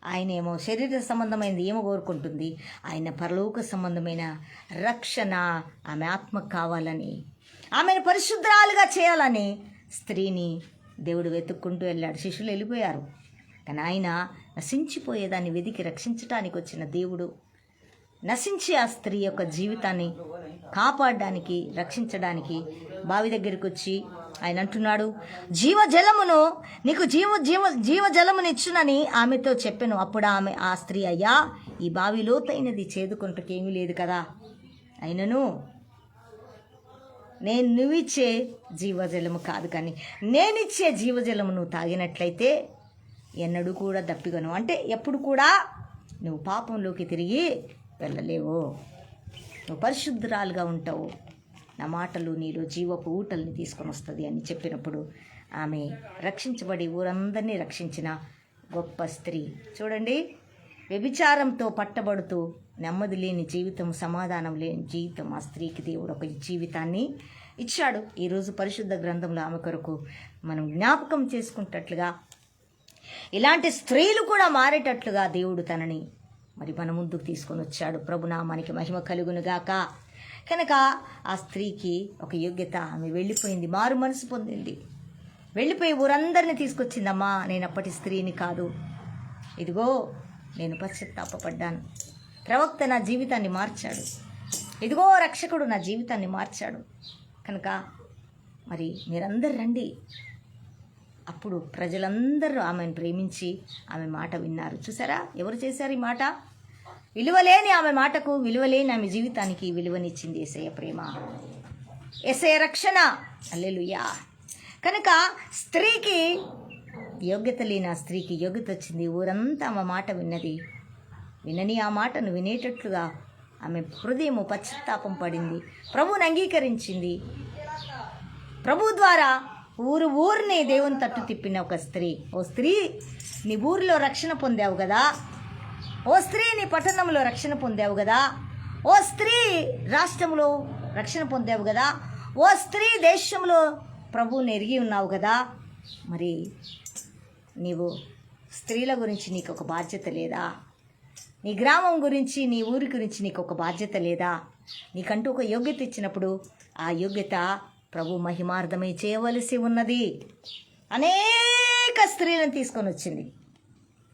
Speaker 1: ఆయన ఏమో శరీర సంబంధమైనది ఏమో కోరుకుంటుంది, ఆయన పరలోక సంబంధమైన రక్షణ, ఆమె ఆత్మకు కావాలని, ఆమెను పరిశుద్ధరాలుగా చేయాలని స్త్రీని దేవుడు వెతుక్కుంటూ వెళ్ళాడు. శిష్యులు వెళ్ళిపోయారు, కానీ ఆయన నశించిపోయేదాన్ని వెతికి రక్షించడానికి వచ్చిన దేవుడు నశించి ఆ స్త్రీ యొక్క జీవితాన్ని కాపాడడానికి, రక్షించడానికి బావి దగ్గరికి వచ్చి ఆయన అంటున్నాడు, జీవజలమును నీకు జీవజలమునిచ్చునని ఆమెతో చెప్పాను. అప్పుడు ఆ స్త్రీ, అయ్యా ఈ బావి లోతైనది, చేదుకుంటకేమీ లేదు కదా, అయినను నువ్విచ్చే జీవజలము కాదు, కానీ నేనిచ్చే జీవజలము నువ్వు తాగినట్లయితే ఎన్నడూ కూడా దప్పిగను, అంటే ఎప్పుడు కూడా నువ్వు పాపంలోకి తిరిగి వెళ్ళలేవు, నువ్వు పరిశుద్ధురాలుగా ఉంటావు, నా మాటలు నీలో జీవపు ఊటల్ని తీసుకొని వస్తుంది అని చెప్పినప్పుడు ఆమె రక్షించబడి ఊరందరినీ రక్షించిన గొప్ప స్త్రీ. చూడండి, వ్యభిచారంతో పట్టబడుతూ నెమ్మది లేని జీవితం, సమాధానం లేని జీవితం ఆ స్త్రీకి దేవుడు ఒక జీవితాన్ని ఇచ్చాడు. ఈరోజు పరిశుద్ధ గ్రంథంలో ఆమె కొరకు మనం జ్ఞాపకం చేసుకుంటట్లుగా, ఇలాంటి స్త్రీలు కూడా మారేటట్లుగా దేవుడు తనని మరి మన ముందుకు తీసుకొని వచ్చాడు. ప్రభునామానికి మహిమ కలుగునుగాక. కనుక ఆ స్త్రీకి ఒక యోగ్యత, ఆమె వెళ్ళిపోయింది, మారు మనసు పొందింది, వెళ్ళిపోయి ఊరందరినీ తీసుకొచ్చిందమ్మా, నేను అప్పటి స్త్రీని కాదు, ఇదిగో నేను పశ్చాత్తాపడ్డాను, ప్రవక్త నా జీవితాన్ని మార్చాడు, ఇదిగో రక్షకుడు నా జీవితాన్ని మార్చాడు, కనుక మరి మీరందరూ రండి. అప్పుడు ప్రజలందరూ ఆమెను ప్రేమించి ఆమె మాట విన్నారు. చూసారా, ఎవరు చేశారు ఈ మాట? విలువలేని ఆమె మాటకు, విలువలేని ఆమె జీవితానికి విలువనిచ్చింది యేసయ్య ప్రేమ, యేసయ్య రక్షణ. హల్లెలూయా. కనుక స్త్రీకి యోగ్యత లేని ఆ స్త్రీకి యోగ్యత వచ్చింది. ఊరంతా ఆమె మాట విన్నది. వినని ఆ మాటను వినేటట్లుగా ఆమె హృదయము పశ్చాత్తాపం పడింది, ప్రభువుని అంగీకరించింది. ప్రభు ద్వారా ఊరిని దేవుని తట్టు తిప్పిన ఒక స్త్రీ. ఓ స్త్రీ, నీ ఊరిలో రక్షణ పొందావు కదా, ఓ స్త్రీ నీ పట్టణంలో రక్షణ పొందావు కదా, ఓ స్త్రీ రాష్ట్రంలో రక్షణ పొందావు కదా, ఓ స్త్రీ దేశంలో ప్రభువుని ఎరిగి ఉన్నావు కదా, మరి నీవు స్త్రీల గురించి నీకు ఒక బాధ్యత లేదా? నీ గ్రామం గురించి, నీ ఊరి గురించి నీకు ఒక బాధ్యత లేదా? నీకంటూ ఒక యోగ్యత ఇచ్చినప్పుడు ఆ యోగ్యత ప్రభు మహిమార్థమై చేయవలసి ఉన్నది. అనేక స్త్రీలను తీసుకొని వచ్చింది.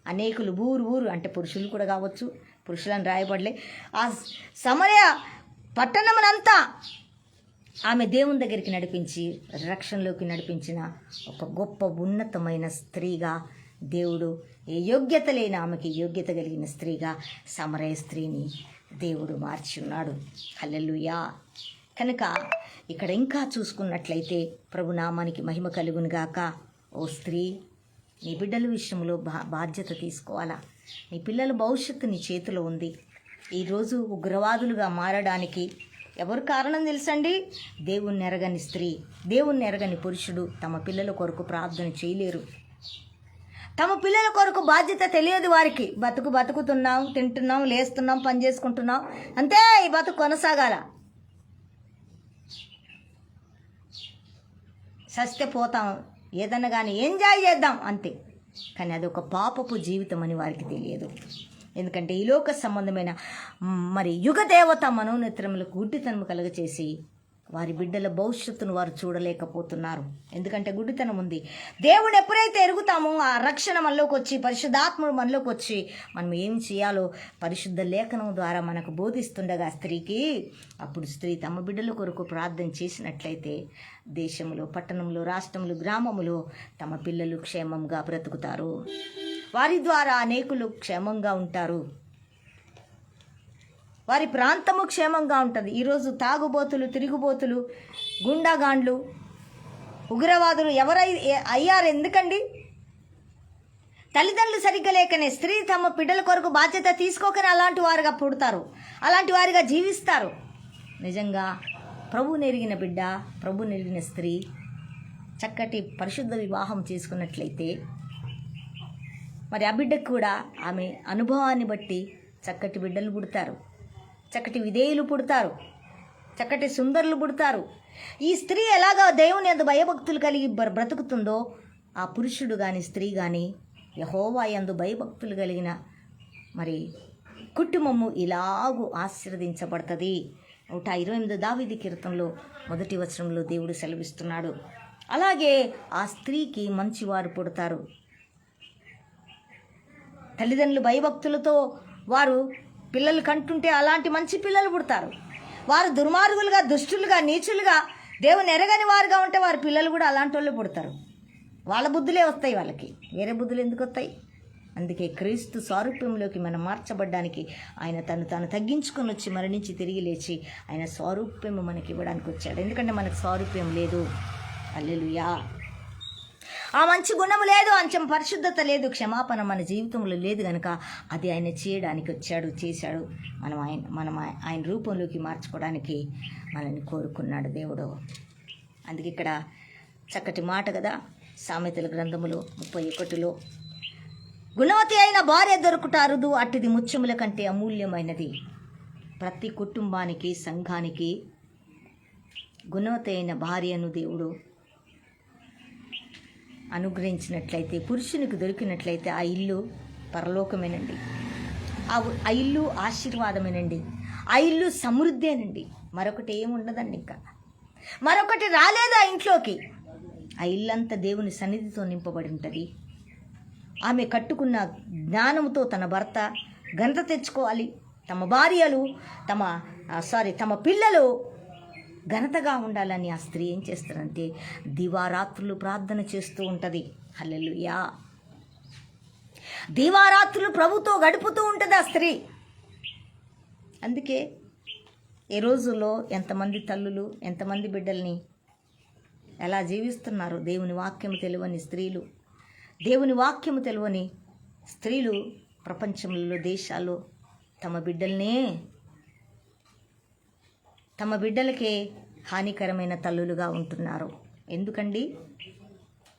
Speaker 1: అనేకులు ఊరు అంటే పురుషులు కూడా కావచ్చు, పురుషులను రాయబడలే. ఆ సమరయ పట్టణమునంతా ఆమె దేవుని దగ్గరికి నడిపించి, రక్షణలోకి నడిపించిన ఒక గొప్ప ఉన్నతమైన స్త్రీగా దేవుడు, ఏ యోగ్యత లేని ఆమెకి యోగ్యత కలిగిన స్త్రీగా సమరయ స్త్రీని దేవుడు మార్చి ఉన్నాడు. హల్లెలూయా. కనుక ఇక్కడ ఇంకా చూసుకున్నట్లయితే ప్రభునామానికి మహిమ కలుగునుగాక. ఓ స్త్రీ, నీ బిడ్డల విషయంలో బాధ్యత తీసుకోవాలా. నీ పిల్లల భవిష్యత్తు నీ చేతిలో ఉంది. ఈరోజు ఉగ్రవాదులుగా మారడానికి ఎవరు కారణం తెలుసండి? దేవుణ్ణి ఎరగని స్త్రీ, దేవుణ్ణి ఎరగని పురుషుడు తమ పిల్లల కొరకు ప్రార్థన చేయలేరు. తమ పిల్లల కొరకు బాధ్యత తెలియదు వారికి. బతుకుతున్నాం, తింటున్నాం, లేస్తున్నాం, పని చేసుకుంటున్నాం, అంతే, ఈ బతుకు కొనసాగాల, సస్తే పోతాం, ఏదన్నా కానీ ఎంజాయ్ చేద్దాం అంతే. కానీ అదొక పాపపు జీవితం అని వారికి తెలియదు. ఎందుకంటే ఈ లోక సంబంధమైన మరి యుగ దేవత మనోనేత్రములకు గుడ్డితనము కలుగచేసి వారి బిడ్డల భవిష్యత్తును వారు చూడలేకపోతున్నారు. ఎందుకంటే గుడ్డితనం ఉంది. దేవుడు ఎప్పుడైతే ఎరుగుతామో ఆ రక్షణ మనలోకి వచ్చి, పరిశుద్ధాత్ముడు మనలోకి వచ్చి మనం ఏం చేయాలో పరిశుద్ధ లేఖనం ద్వారా మనకు బోధిస్తుండగా స్త్రీకి, అప్పుడు స్త్రీ తమ బిడ్డల కొరకు ప్రార్థన చేసినట్లయితే దేశంలో, పట్టణంలో, రాష్ట్రంలో, గ్రామములో తమ పిల్లలు క్షేమంగా బ్రతుకుతారు. వారి ద్వారా అనేకులు క్షేమంగా ఉంటారు. వారి ప్రాంతము క్షేమంగా ఉంటుంది. ఈరోజు తాగుబోతులు, తిరుగుబోతులు, గుండాగాండ్లు, ఉగ్రవాదులు అయ్యారు. ఎందుకండి? తల్లిదండ్రులు సరిగ్గా లేకనే. స్త్రీ తమ బిడ్డల కొరకు బాధ్యత తీసుకోకనే అలాంటి వారుగా పుడతారు, అలాంటి వారిగా జీవిస్తారు. నిజంగా ప్రభు నెరిగిన బిడ్డ, ప్రభు నెరిగిన స్త్రీ చక్కటి పరిశుద్ధ వివాహం చేసుకున్నట్లయితే మరి ఆ బిడ్డకు కూడా ఆమె అనుభవాన్ని బట్టి చక్కటి బిడ్డలు పుడతారు, చక్కటి విధేయులు పుడతారు, చక్కటి సుందరులు పుడతారు. ఈ స్త్రీ ఎలాగా దేవుని యందు భయభక్తులు కలిగి బ్రతుకుతుందో ఆ పురుషుడు కానీ స్త్రీ కానీ యెహోవా యందు భయభక్తులు కలిగిన మరి కుటుంబము ఇలాగూ ఆశీర్వదించబడుతుంది. 128 దావీదు కీర్తనలో 1వ వచనంలో దేవుడు సెలవిస్తున్నాడు. అలాగే ఆ స్త్రీకి మంచివారు పుడతారు. తల్లిదండ్రులు భయభక్తులతో వారు పిల్లలు కంటుంటే అలాంటి మంచి పిల్లలు పుడతారు. వారు దుర్మార్గులుగా, దుష్టులుగా, నీచులుగా, దేవుని ఎరగని వారుగా ఉంటే వారి పిల్లలు కూడా అలాంటి వాళ్ళు పుడతారు. వాళ్ళ బుద్ధులే వస్తాయి వాళ్ళకి, వేరే బుద్ధులు ఎందుకు వస్తాయి? అందుకే క్రీస్తు స్వరూప్యంలోకి మనం మార్చబడ్డానికి ఆయన తాను తగ్గించుకొని వచ్చి మరణించి తిరిగి లేచి ఆయన స్వరూప్యము మనకి ఇవ్వడానికి వచ్చాడు. ఎందుకంటే మనకు స్వరూప్యం లేదు. హల్లెలూయా. ఆ మంచి గుణము లేదు, అంచెం పరిశుద్ధత లేదు, క్షమాపణ మన జీవితంలో లేదు కనుక అది ఆయన చేయడానికి వచ్చాడు, చేశాడు. మనం ఆయన రూపంలోకి మార్చుకోవడానికి మనల్ని కోరుకున్నాడు దేవుడు. అందుకే ఇక్కడ చక్కటి మాట కదా, సామెతల గ్రంథములో 31లో, గుణవతి అయిన భార్య దొరుకుట అరుదు, అట్టిది ముత్యముల కంటే అమూల్యమైనది. ప్రతి కుటుంబానికి, సంఘానికి గుణవతి అయిన భార్యను దేవుడు అనుగ్రహించినట్లయితే, పురుషునికి దొరికినట్లయితే ఆ ఇల్లు పరలోకమేనండి. ఆ ఇల్లు ఆశీర్వాదమేనండి. ఆ ఇల్లు సమృద్ధేనండి. మరొకటి ఏముండదండి. ఇంకా మరొకటి రాలేదు ఆ ఇంట్లోకి. ఆ ఇల్లంతా దేవుని సన్నిధితో నింపబడి ఉంటుంది. ఆమె కట్టుకున్న జ్ఞానంతో తన భర్త ఘనత తెచ్చుకోవాలి. తమ భార్యలు, తమ పిల్లలు ఘనతగా ఉండాలని ఆ స్త్రీ ఏం చేస్తారంటే దివారాత్రులు ప్రార్థన చేస్తూ ఉంటుంది. హల్లెలూయా. దివారాత్రులు ప్రభుతో గడుపుతూ ఉంటుంది ఆ స్త్రీ. అందుకే ఈ రోజుల్లో ఎంతమంది తల్లులు, ఎంతమంది బిడ్డల్ని ఎలా జీవిస్తున్నారు? దేవుని వాక్యము తెలియని స్త్రీలు, దేవుని వాక్యము తెలియని స్త్రీలు ప్రపంచంలో, దేశాల్లో తమ బిడ్డలకే హానికరమైన తల్లులుగా ఉంటున్నారు. ఎందుకండి?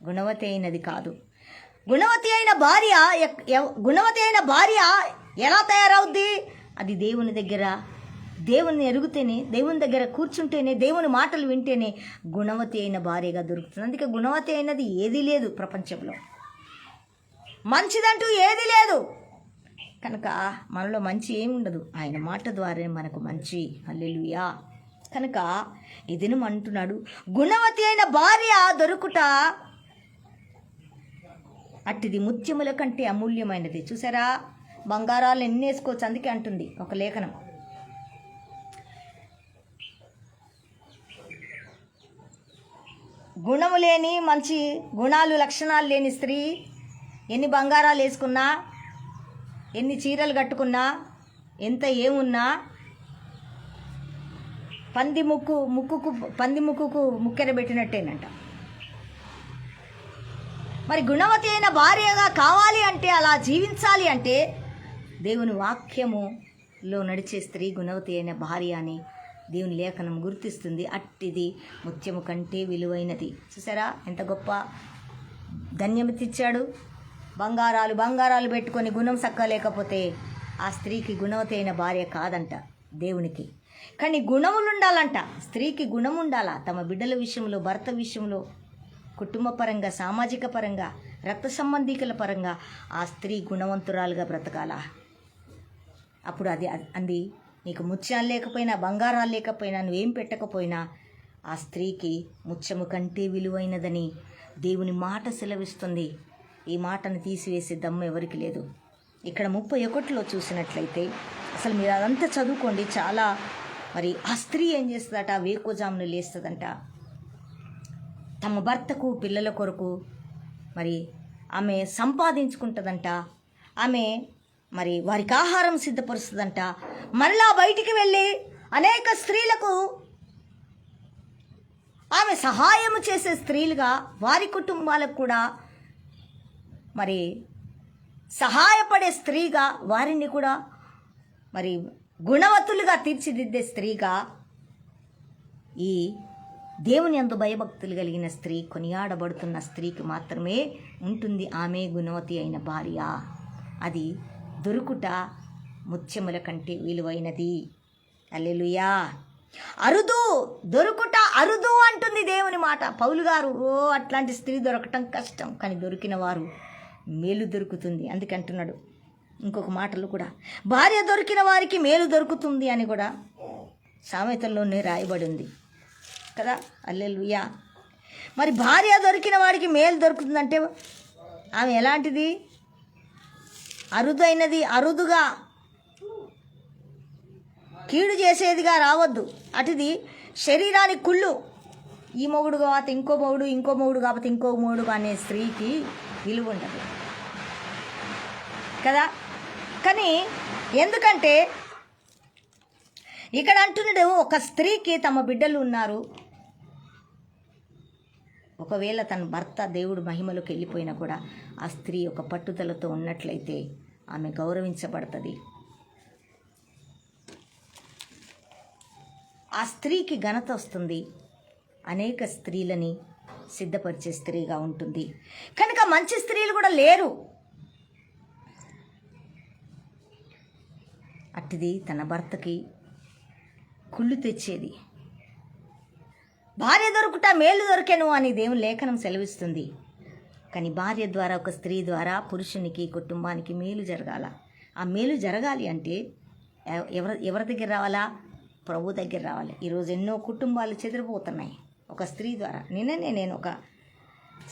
Speaker 1: గుణవతి అయినది కాదు. గుణవతి అయిన భార్య ఎలా తయారవుద్ది? అది దేవుని దగ్గర, దేవుని ఎరుగుతేనే, దేవుని దగ్గర కూర్చుంటేనే, దేవుని మాటలు వింటేనే గుణవతి అయిన భార్యగా దొరుకుతుంది. అందుకే గుణవతి అయినది ఏదీ లేదు ప్రపంచంలో, మంచిదంటూ ఏదీ లేదు. కనుక మనలో మంచి ఏముండదు, ఆయన మాట ద్వారా మనకు మంచి. హల్లెలూయా. కనుక ఈ దినం అంటున్నాడు, గుణవతి అయిన భార్య దొరుకుట అట్టిది ముత్యముల కంటే అమూల్యమైనది. చూసారా, బంగారాలు ఎన్ని వేసుకోవచ్చు. అందుకే అంటుంది ఒక లేఖనం, గుణము లేని, మంచి గుణాలు, లక్షణాలు లేని స్త్రీ ఎన్ని బంగారాలు వేసుకున్నా, ఎన్ని చీరలు కట్టుకున్నా, ఎంత ఏమున్నా, పంది ముక్కుకు ముక్కెర పెట్టినట్టేనంట. మరి గుణవతి అయిన భార్యగా కావాలి అంటే, అలా జీవించాలి అంటే దేవుని వాక్యములో నడిచే స్త్రీ గుణవతి అయిన భార్య అని దేవుని లేఖనం గుర్తిస్తుంది. అట్టిది ముత్యము కంటే విలువైనది. చూసారా ఎంత గొప్ప ధన్యమిచ్చాడు. బంగారాలు పెట్టుకొని గుణం సక్కలేకపోతే ఆ స్త్రీకి గుణవతి అయిన భార్య కాదంట దేవునికి. కానీ గుణములు ఉండాలంట. స్త్రీకి గుణం ఉండాలా. తమ బిడ్డల విషయంలో, భర్త విషయంలో, కుటుంబ పరంగా, సామాజిక పరంగా, రక్త సంబంధికుల పరంగా ఆ స్త్రీ గుణవంతురాలుగా బ్రతకాలా. అప్పుడు అది నీకు ముత్యాలు లేకపోయినా, బంగారాలు లేకపోయినా, నువ్వేం పెట్టకపోయినా ఆ స్త్రీకి ముత్యము కంటే విలువైనదని దేవుని మాట సెలవిస్తుంది. ఈ మాటను తీసివేసే దమ్ము ఎవరికి లేదు. ఇక్కడ 31లో చూసినట్లయితే అసలు మీరు అదంతా చదువుకోండి. చాలా మరి ఆ స్త్రీ ఏం చేస్తుందట, వేకువజామున లేస్తుందంట. తమ భర్తకు పిల్లల కొరకు మరి ఆమె సంపాదించుకుంటుందంట. ఆమె మరి వారికి ఆహారం సిద్ధపరుస్తుందంట. మరలా బయటికి వెళ్ళి అనేక స్త్రీలకు ఆమె సహాయం చేసే స్త్రీలుగా, వారి కుటుంబాలకు కూడా మరి సహాయపడే స్త్రీగా, వారిని కూడా మరి గుణవతులుగా తీర్చిదిద్దే స్త్రీగా, ఈ దేవుని యందు భయభక్తులు కలిగిన స్త్రీ, కొనియాడబడుతున్న స్త్రీకి మాత్రమే ఉంటుంది ఆమె గుణవతి అయిన భార్య. అది దొరుకుట ముత్యముల కంటే విలువైనది. హల్లెలూయా. అరుదు, దొరుకుట అరుదు అంటుంది దేవుని మాట. పౌలు గారు అట్లాంటి స్త్రీ దొరకటం కష్టం, కానీ దొరికిన వారు మేలు దొరుకుతుంది అందుకంటున్నాడు. ఇంకొక మాటలు కూడా భార్య దొరికిన వారికి మేలు దొరుకుతుంది అని కూడా సామెతల్లోనే రాయబడి ఉంది కదా. హల్లెలూయా. మరి భార్య దొరికిన వాడికి మేలు దొరుకుతుందంటే ఆమె ఎలాంటిది? అరుదైనది, అరుదుగా కీడు చేసేదిగా రావద్దు. అటుది శరీరానికి కుళ్ళు. ఈ మొగుడు కాకపోతే ఇంకో మొగుడు, ఇంకో మొగుడు కాకపోతే ఇంకో మొగుడు అనే స్త్రీకి విలువ ఉండదు కదా. కానీ ఎందుకంటే ఇక్కడ అంటున్నాడు, ఒక స్త్రీకి తమ బిడ్డలు ఉన్నారు. ఒకవేళ తన భర్త దేవుడు మహిమలోకి వెళ్ళిపోయినా కూడా ఆ స్త్రీ ఒక పట్టుదలతో ఉన్నట్లయితే ఆమె గౌరవించబడుతుంది. ఆ స్త్రీకి ఘనత వస్తుంది. అనేక స్త్రీలని సిద్ధపరిచే స్త్రీగా ఉంటుంది. కనుక మంచి స్త్రీలు కూడా లేరు. అట్టిది తన భర్తకి కుళ్ళు తెచ్చేది. భార్య దొరుకుట మేలు దొరికెను అని దేవుని లేఖనం సెలవిస్తుంది. కానీ భార్య ద్వారా, ఒక స్త్రీ ద్వారా పురుషునికి, కుటుంబానికి మేలు జరగాల. ఆ మేలు జరగాలి అంటే ఎవరి దగ్గర రావాలా? ప్రభు దగ్గర రావాలి. ఈరోజు ఎన్నో కుటుంబాలు చెదిరిపోతున్నాయి ఒక స్త్రీ ద్వారా. నిన్ననే నేను ఒక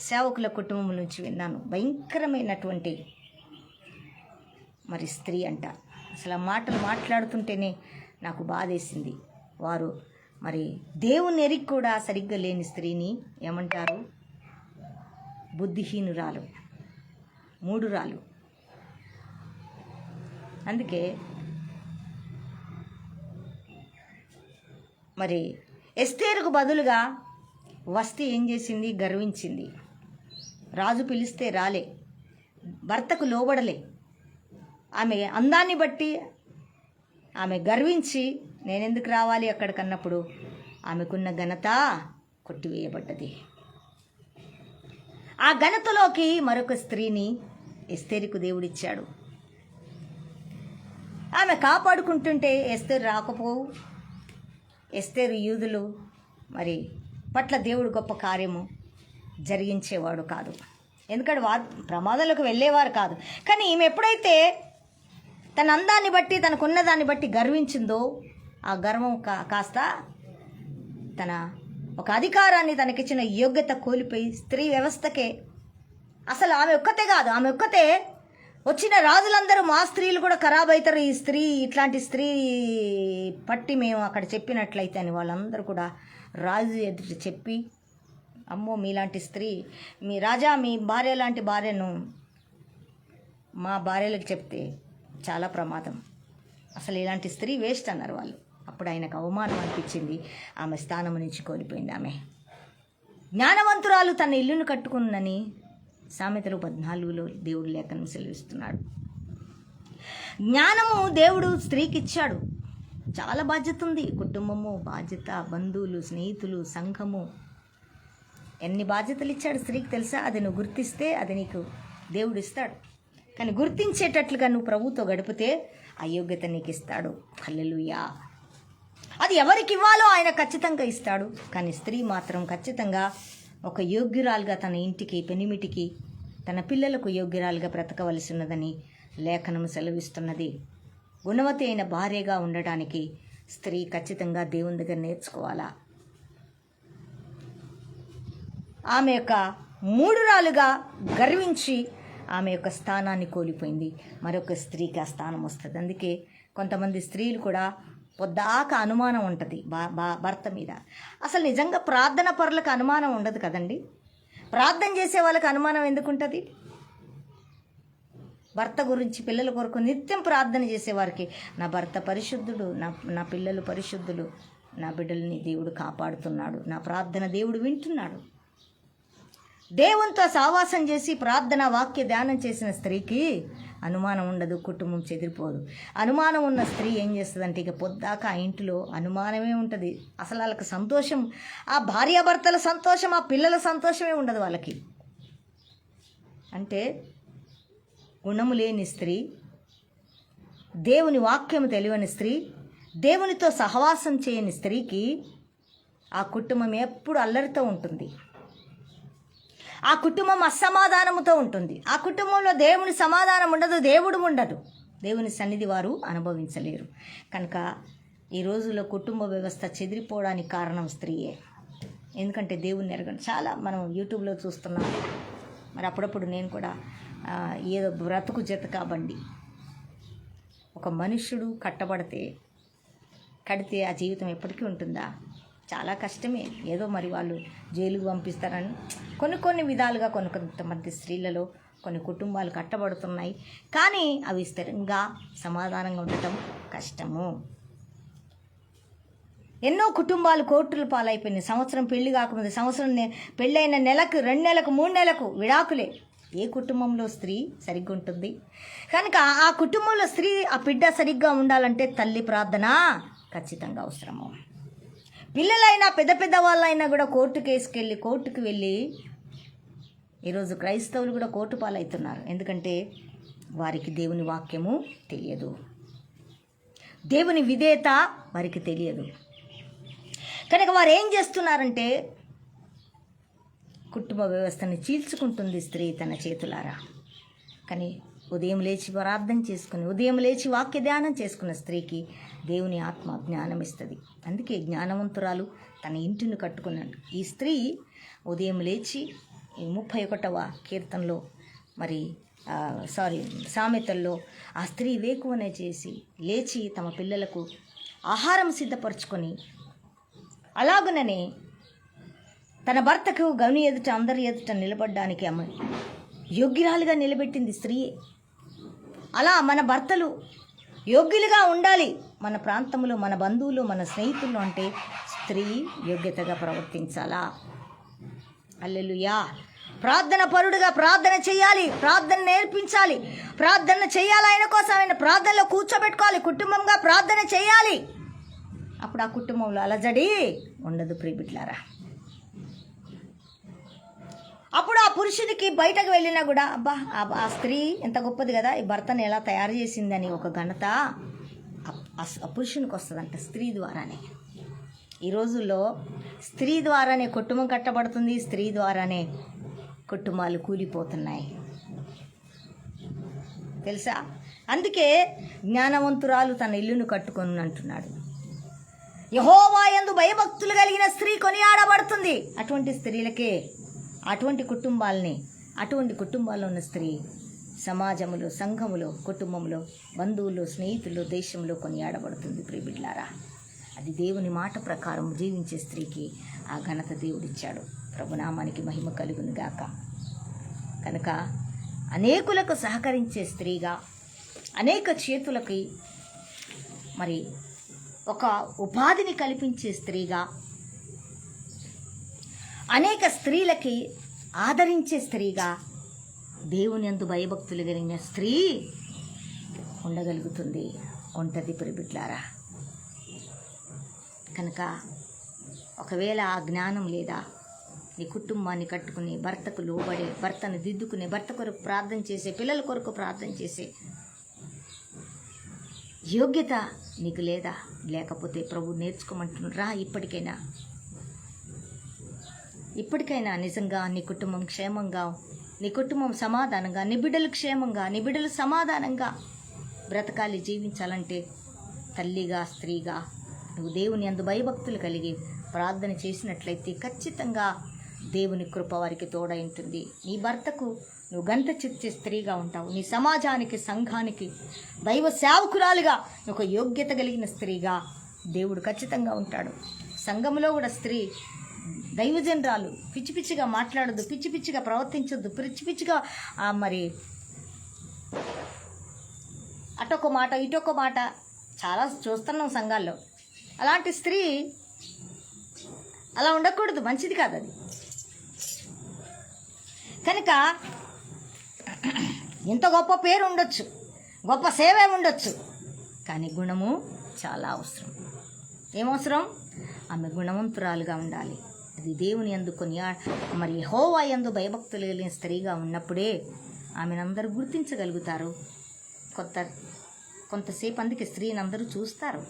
Speaker 1: సేవకుల కుటుంబం నుంచి విన్నాను. భయంకరమైనటువంటి మరి స్త్రీ అంట. అసలు ఆ మాటలు మాట్లాడుతుంటేనే నాకు బాధేసింది. వారు మరి దేవుని ఎరిగి కూడా సరిగ్గా లేని స్త్రీని ఏమంటారు? బుద్ధిహీనురాలు, మూఢురాలు. అందుకే మరి ఎస్తేరుకు బదులుగా వస్తే ఏం చేసింది? గర్వించింది. రాజు పిలిస్తే రాలే, భర్తకు లోబడలే. ఆమె అందాన్ని బట్టి ఆమె గర్వించి నేనెందుకు రావాలి అక్కడికన్నప్పుడు ఆమెకున్న ఘనత కొట్టివేయబడ్డది. ఆ ఘనతలోకి మరొక స్త్రీని ఎస్తేరుకు దేవుడిచ్చాడు. ఆమె కాపాడుకుంటుంటే ఎస్తేరు రాకపోవు. ఎస్తేరు యూదులు మరి పట్ల దేవుడు గొప్ప కార్యము జరిగించేవాడు కాదు. ఎందుకంటే వారు ప్రమాదంలోకి వెళ్ళేవారు కాదు. కానీ ఈమె ఎప్పుడైతే తన అందాన్ని బట్టి, తనకున్న దాన్ని బట్టి గర్వించిందో, ఆ గర్వం కాస్త తన ఒక అధికారాన్ని, తనకిచ్చిన యోగ్యత కోల్పోయి స్త్రీ వ్యవస్థకే, అసలు ఆమె ఒక్కతే కాదు, ఆమె ఒక్కతే వచ్చిన రాజులందరూ మా స్త్రీలు కూడా ఖరాబ్ అవుతారు, ఈ స్త్రీ ఇట్లాంటి స్త్రీ పట్టి మేము అక్కడ చెప్పినట్లయితే అని వాళ్ళందరూ కూడా రాజు ఎదుట చెప్పి, అమ్మో మీలాంటి స్త్రీ, మీ రాజా మీ భార్య లాంటి భార్యను మా భార్యలకు చెప్తే చాలా ప్రమాదం, అసలు ఇలాంటి స్త్రీ వేస్ట్ అన్నారు వాళ్ళు. అప్పుడు ఆయనకు అవమానం అనిపించింది. ఆమె స్థానం నుంచి కోల్పోయింది. ఆమె జ్ఞానవంతురాలు తన ఇల్లును కట్టుకుందని సామెతలు 14లో దేవుడు లేఖనం సెలవిస్తున్నాడు. జ్ఞానము దేవుడు స్త్రీకి ఇచ్చాడు. చాలా బాధ్యత ఉంది. కుటుంబము బాధ్యత, బంధువులు, స్నేహితులు, సంఘము, ఎన్ని బాధ్యతలు ఇచ్చాడు స్త్రీకి తెలుసా? అది నువ్వు గుర్తిస్తే అది నీకు దేవుడు ఇస్తాడు. కానీ గుర్తించేటట్లుగా నువ్వు ప్రభుతో గడిపితే ఆ యోగ్యత నీకు ఇస్తాడు. హల్లెలూయా. అది ఎవరికి ఇవ్వాలో ఆయన ఖచ్చితంగా ఇస్తాడు. కానీ స్త్రీ మాత్రం ఖచ్చితంగా ఒక యోగ్యురాలుగా తన ఇంటికి, పెనిమిటికి, తన పిల్లలకు యోగ్యురాలుగా బ్రతకవలసి ఉన్నదని లేఖనం సెలవిస్తున్నది. గుణవతి అయిన భార్యగా ఉండడానికి స్త్రీ ఖచ్చితంగా దేవుని దగ్గర నేర్చుకోవాలా. ఆమె యొక్క మూఢురాలుగా గర్వించి ఆమె యొక్క స్థానాన్ని కోల్పోయింది. మరొక స్త్రీకి ఆ స్థానం వస్తుంది. అందుకే కొంతమంది స్త్రీలు కూడా పొద్దాకా అనుమానం ఉంటుంది భర్త మీద. అసలు నిజంగా ప్రార్థన పరులకు అనుమానం ఉండదు కదండి. ప్రార్థన చేసే వాళ్ళకి అనుమానం ఎందుకు ఉంటుంది? భర్త గురించి, పిల్లల కొరకు నిత్యం ప్రార్థన చేసేవారికి నా భర్త పరిశుద్ధుడు, నా పిల్లలు పరిశుద్ధులు, నా బిడ్డల్ని దేవుడు కాపాడుతున్నాడు, నా ప్రార్థన దేవుడు వింటున్నాడు. దేవునితో సావాసం చేసి ప్రార్థన వాక్య ధ్యానం చేసిన స్త్రీకి అనుమానం ఉండదు, కుటుంబం చెదిరిపోదు. అనుమానం ఉన్న స్త్రీ ఏం చేస్తుందంటే ఇక పొద్దాకా ఆ ఇంటిలో అనుమానమే ఉంటుంది. అసలు వాళ్ళకి సంతోషం, ఆ భార్యాభర్తల సంతోషం, ఆ పిల్లల సంతోషమే ఉండదు వాళ్ళకి. అంటే గుణము లేని స్త్రీ, దేవుని వాక్యము తెలియని స్త్రీ, దేవునితో సహవాసం చేయని స్త్రీకి ఆ కుటుంబం ఎప్పుడు అల్లరితో ఉంటుంది. ఆ కుటుంబం అసమాధానముతో ఉంటుంది. ఆ కుటుంబంలో దేవుని సమాధానం ఉండదు, దేవుడు ఉండదు, దేవుని సన్నిధి వారు అనుభవించలేరు. కనుక ఈ రోజుల్లో కుటుంబ వ్యవస్థ చెదిరిపోవడానికి కారణం స్త్రీయే. ఎందుకంటే దేవుని ఎరగండి. చాలా మనం యూట్యూబ్లో చూస్తున్నాం. మరి అప్పుడప్పుడు నేను కూడా ఏదో బ్రతుకు జత కాబట్టి ఒక మనుష్యుడు కడితే ఆ జీవితం ఎప్పటికీ ఉంటుందా? చాలా కష్టమే. ఏదో మరి వాళ్ళు జైలుకు పంపిస్తారని కొన్ని విధాలుగా కొంతమంది స్త్రీలలో కొన్ని కుటుంబాలు కట్టబడుతున్నాయి. కానీ అవి స్థిరంగా సమాధానంగా ఉండటం కష్టము. ఎన్నో కుటుంబాలు కోర్టుల పాలైపోయినాయి. సంవత్సరం పెళ్లి కాకముందు, సంవత్సరం పెళ్ళైన నెలకు, 2 నెలలకు, 3 నెలలకు విడాకులే. ఏ కుటుంబంలో స్త్రీ సరిగ్గా ఉంటుంది? కనుక ఆ కుటుంబంలో స్త్రీ, ఆ బిడ్డ సరిగ్గా ఉండాలంటే తల్లి ప్రార్థన ఖచ్చితంగా అవసరము. పిల్లలైనా పెద్ద వాళ్ళైనా కూడా కోర్టుకు వెళ్ళి ఈరోజు క్రైస్తవులు కూడా కోర్టు పాలవుతున్నారు. ఎందుకంటే వారికి దేవుని వాక్యము తెలియదు, దేవుని విధేయత వారికి తెలియదు. కనుక వారు ఏం చేస్తున్నారంటే కుటుంబ వ్యవస్థని చీల్చుకుంటుంది స్త్రీ తన చేతులారా. కానీ ఉదయం లేచి ప్రార్థన చేసుకుని, ఉదయం లేచి వాక్య ధ్యానం చేసుకున్న స్త్రీకి దేవుని ఆత్మ జ్ఞానం ఇస్తుంది. అందుకే జ్ఞానవంతురాలు తన ఇంటిని కట్టుకున్నాడు. ఈ స్త్రీ ఉదయం లేచి 31వ కీర్తనలో సామెతల్లో ఆ స్త్రీ వేకువనే చేసి లేచి తమ పిల్లలకు ఆహారం సిద్ధపరచుకొని అలాగుననే తన భర్తకు గని ఎదుట, అందరి ఎదుట నిలబడడానికి ఆమె యోగ్యురాలుగా నిలబెట్టింది స్త్రీయే. అలా మన భర్తలు యోగ్యులుగా ఉండాలి. మన ప్రాంతంలో, మన బంధువులు, మన స్నేహితులు అంటే స్త్రీ యోగ్యతగా ప్రవర్తించాలా. హల్లెలూయా. ప్రార్థన పరుడుగా ప్రార్థన చేయాలి, ప్రార్థన నేర్పించాలి, ప్రార్థన చేయాలి. ఆయన కోసం ఆయన ప్రార్థనలో కూర్చోబెట్టుకోవాలి, కుటుంబంగా ప్రార్థన చేయాలి. అప్పుడు ఆ కుటుంబంలో అలజడి ఉండదు ప్రియబిడ్డలారా. అప్పుడు ఆ పురుషుడికి బయటకు వెళ్ళినా కూడా అబ్బా ఆ స్త్రీ ఎంత గొప్పది కదా, ఈ భర్తను ఎలా తయారు చేసిందని ఒక ఘనత ఆ పురుషునికి వస్తుందంట, స్త్రీ ద్వారానే. ఈ రోజుల్లో స్త్రీ ద్వారానే కుటుంబం కట్టబడుతుంది, స్త్రీ ద్వారానే కుటుంబాలు కూలిపోతున్నాయి తెలుసా. అందుకే జ్ఞానవంతురాలు తన ఇల్లును కట్టుకొని అంటున్నాడు. యెహోవా యందు భయభక్తులు కలిగిన స్త్రీ కొనియాడబడుతుంది. అటువంటి స్త్రీలకే, అటువంటి కుటుంబాల్లో ఉన్న స్త్రీ సమాజంలో, సంఘములో, కుటుంబంలో, బంధువులు, స్నేహితులు, దేశంలో కొనియాడబడుతుంది ప్రియబిడ్డలారా. అది దేవుని మాట ప్రకారం జీవించే స్త్రీకి ఆ ఘనత దేవుడిచ్చాడు. ప్రభునామానికి మహిమ కలుగును గాక. కనుక అనేకులకు సహకరించే స్త్రీగా, అనేక చేతులకి ఒక ఉపాధిని కల్పించే స్త్రీగా, అనేక స్త్రీలకి ఆదరించే స్త్రీగా, దేవుని యందు భయభక్తులు కలిగిన స్త్రీ ఉండగలుగుతుంది, ఉంటుంది ప్రియబిడ్డలారా. కనుక ఒకవేళ ఆ జ్ఞానం లేదా, నీ కుటుంబాన్ని కట్టుకుని, భర్తకు లోబడే, భర్తను దిద్దుకునే, భర్త కొరకు ప్రార్థన చేసే, పిల్లల కొరకు ప్రార్థన చేసే యోగ్యత నీకు లేదా, లేకపోతే ప్రభు నేర్చుకోమంటున్నారా. ఇప్పటికైనా నిజంగా నీ కుటుంబం క్షేమంగా, నీ కుటుంబం సమాధానంగా, నీ బిడ్డలు క్షేమంగా, నీ బిడ్డలు సమాధానంగా బ్రతకాలి, జీవించాలంటే తల్లిగా, స్త్రీగా నువ్వు దేవుని యందు భయభక్తులు కలిగి ప్రార్థన చేసినట్లయితే ఖచ్చితంగా దేవుని కృప వారికి తోడై ఉంటుంది. నీ భర్తకు నువ్వు గంట చిచ్చే స్త్రీగా ఉంటావు. నీ సమాజానికి, సంఘానికి దైవ సేవకురాలుగా ఒక యోగ్యత కలిగిన స్త్రీగా దేవుడు ఖచ్చితంగా ఉంటాడు. సంఘంలో కూడా స్త్రీ దైవజనరాలు పిచ్చి పిచ్చిగా మాట్లాడద్దు, పిచ్చి పిచ్చిగా ప్రవర్తించొద్దు, పిచ్చి పిచ్చిగా మరి అటొక మాట ఇటొక మాట చాలా చూస్తున్నాం సంఘాల్లో. అలాంటి స్త్రీ అలా ఉండకూడదు, మంచిది కాదు అది. కనుక ఎంత గొప్ప పేరు ఉండొచ్చు, గొప్ప సేవ ఉండొచ్చు, కానీ గుణము చాలా అవసరం. ఏమవసరం? ఆమె గుణవంతురాలుగా ఉండాలి. అది దేవుని యందు మరి యెహోవా యందు భయభక్తులు కలిగిన స్త్రీగా ఉన్నప్పుడే ఆమెను అందరూ గుర్తించగలుగుతారు. కొంతసేపు అందుకే స్త్రీని అందరూ చూస్తారు.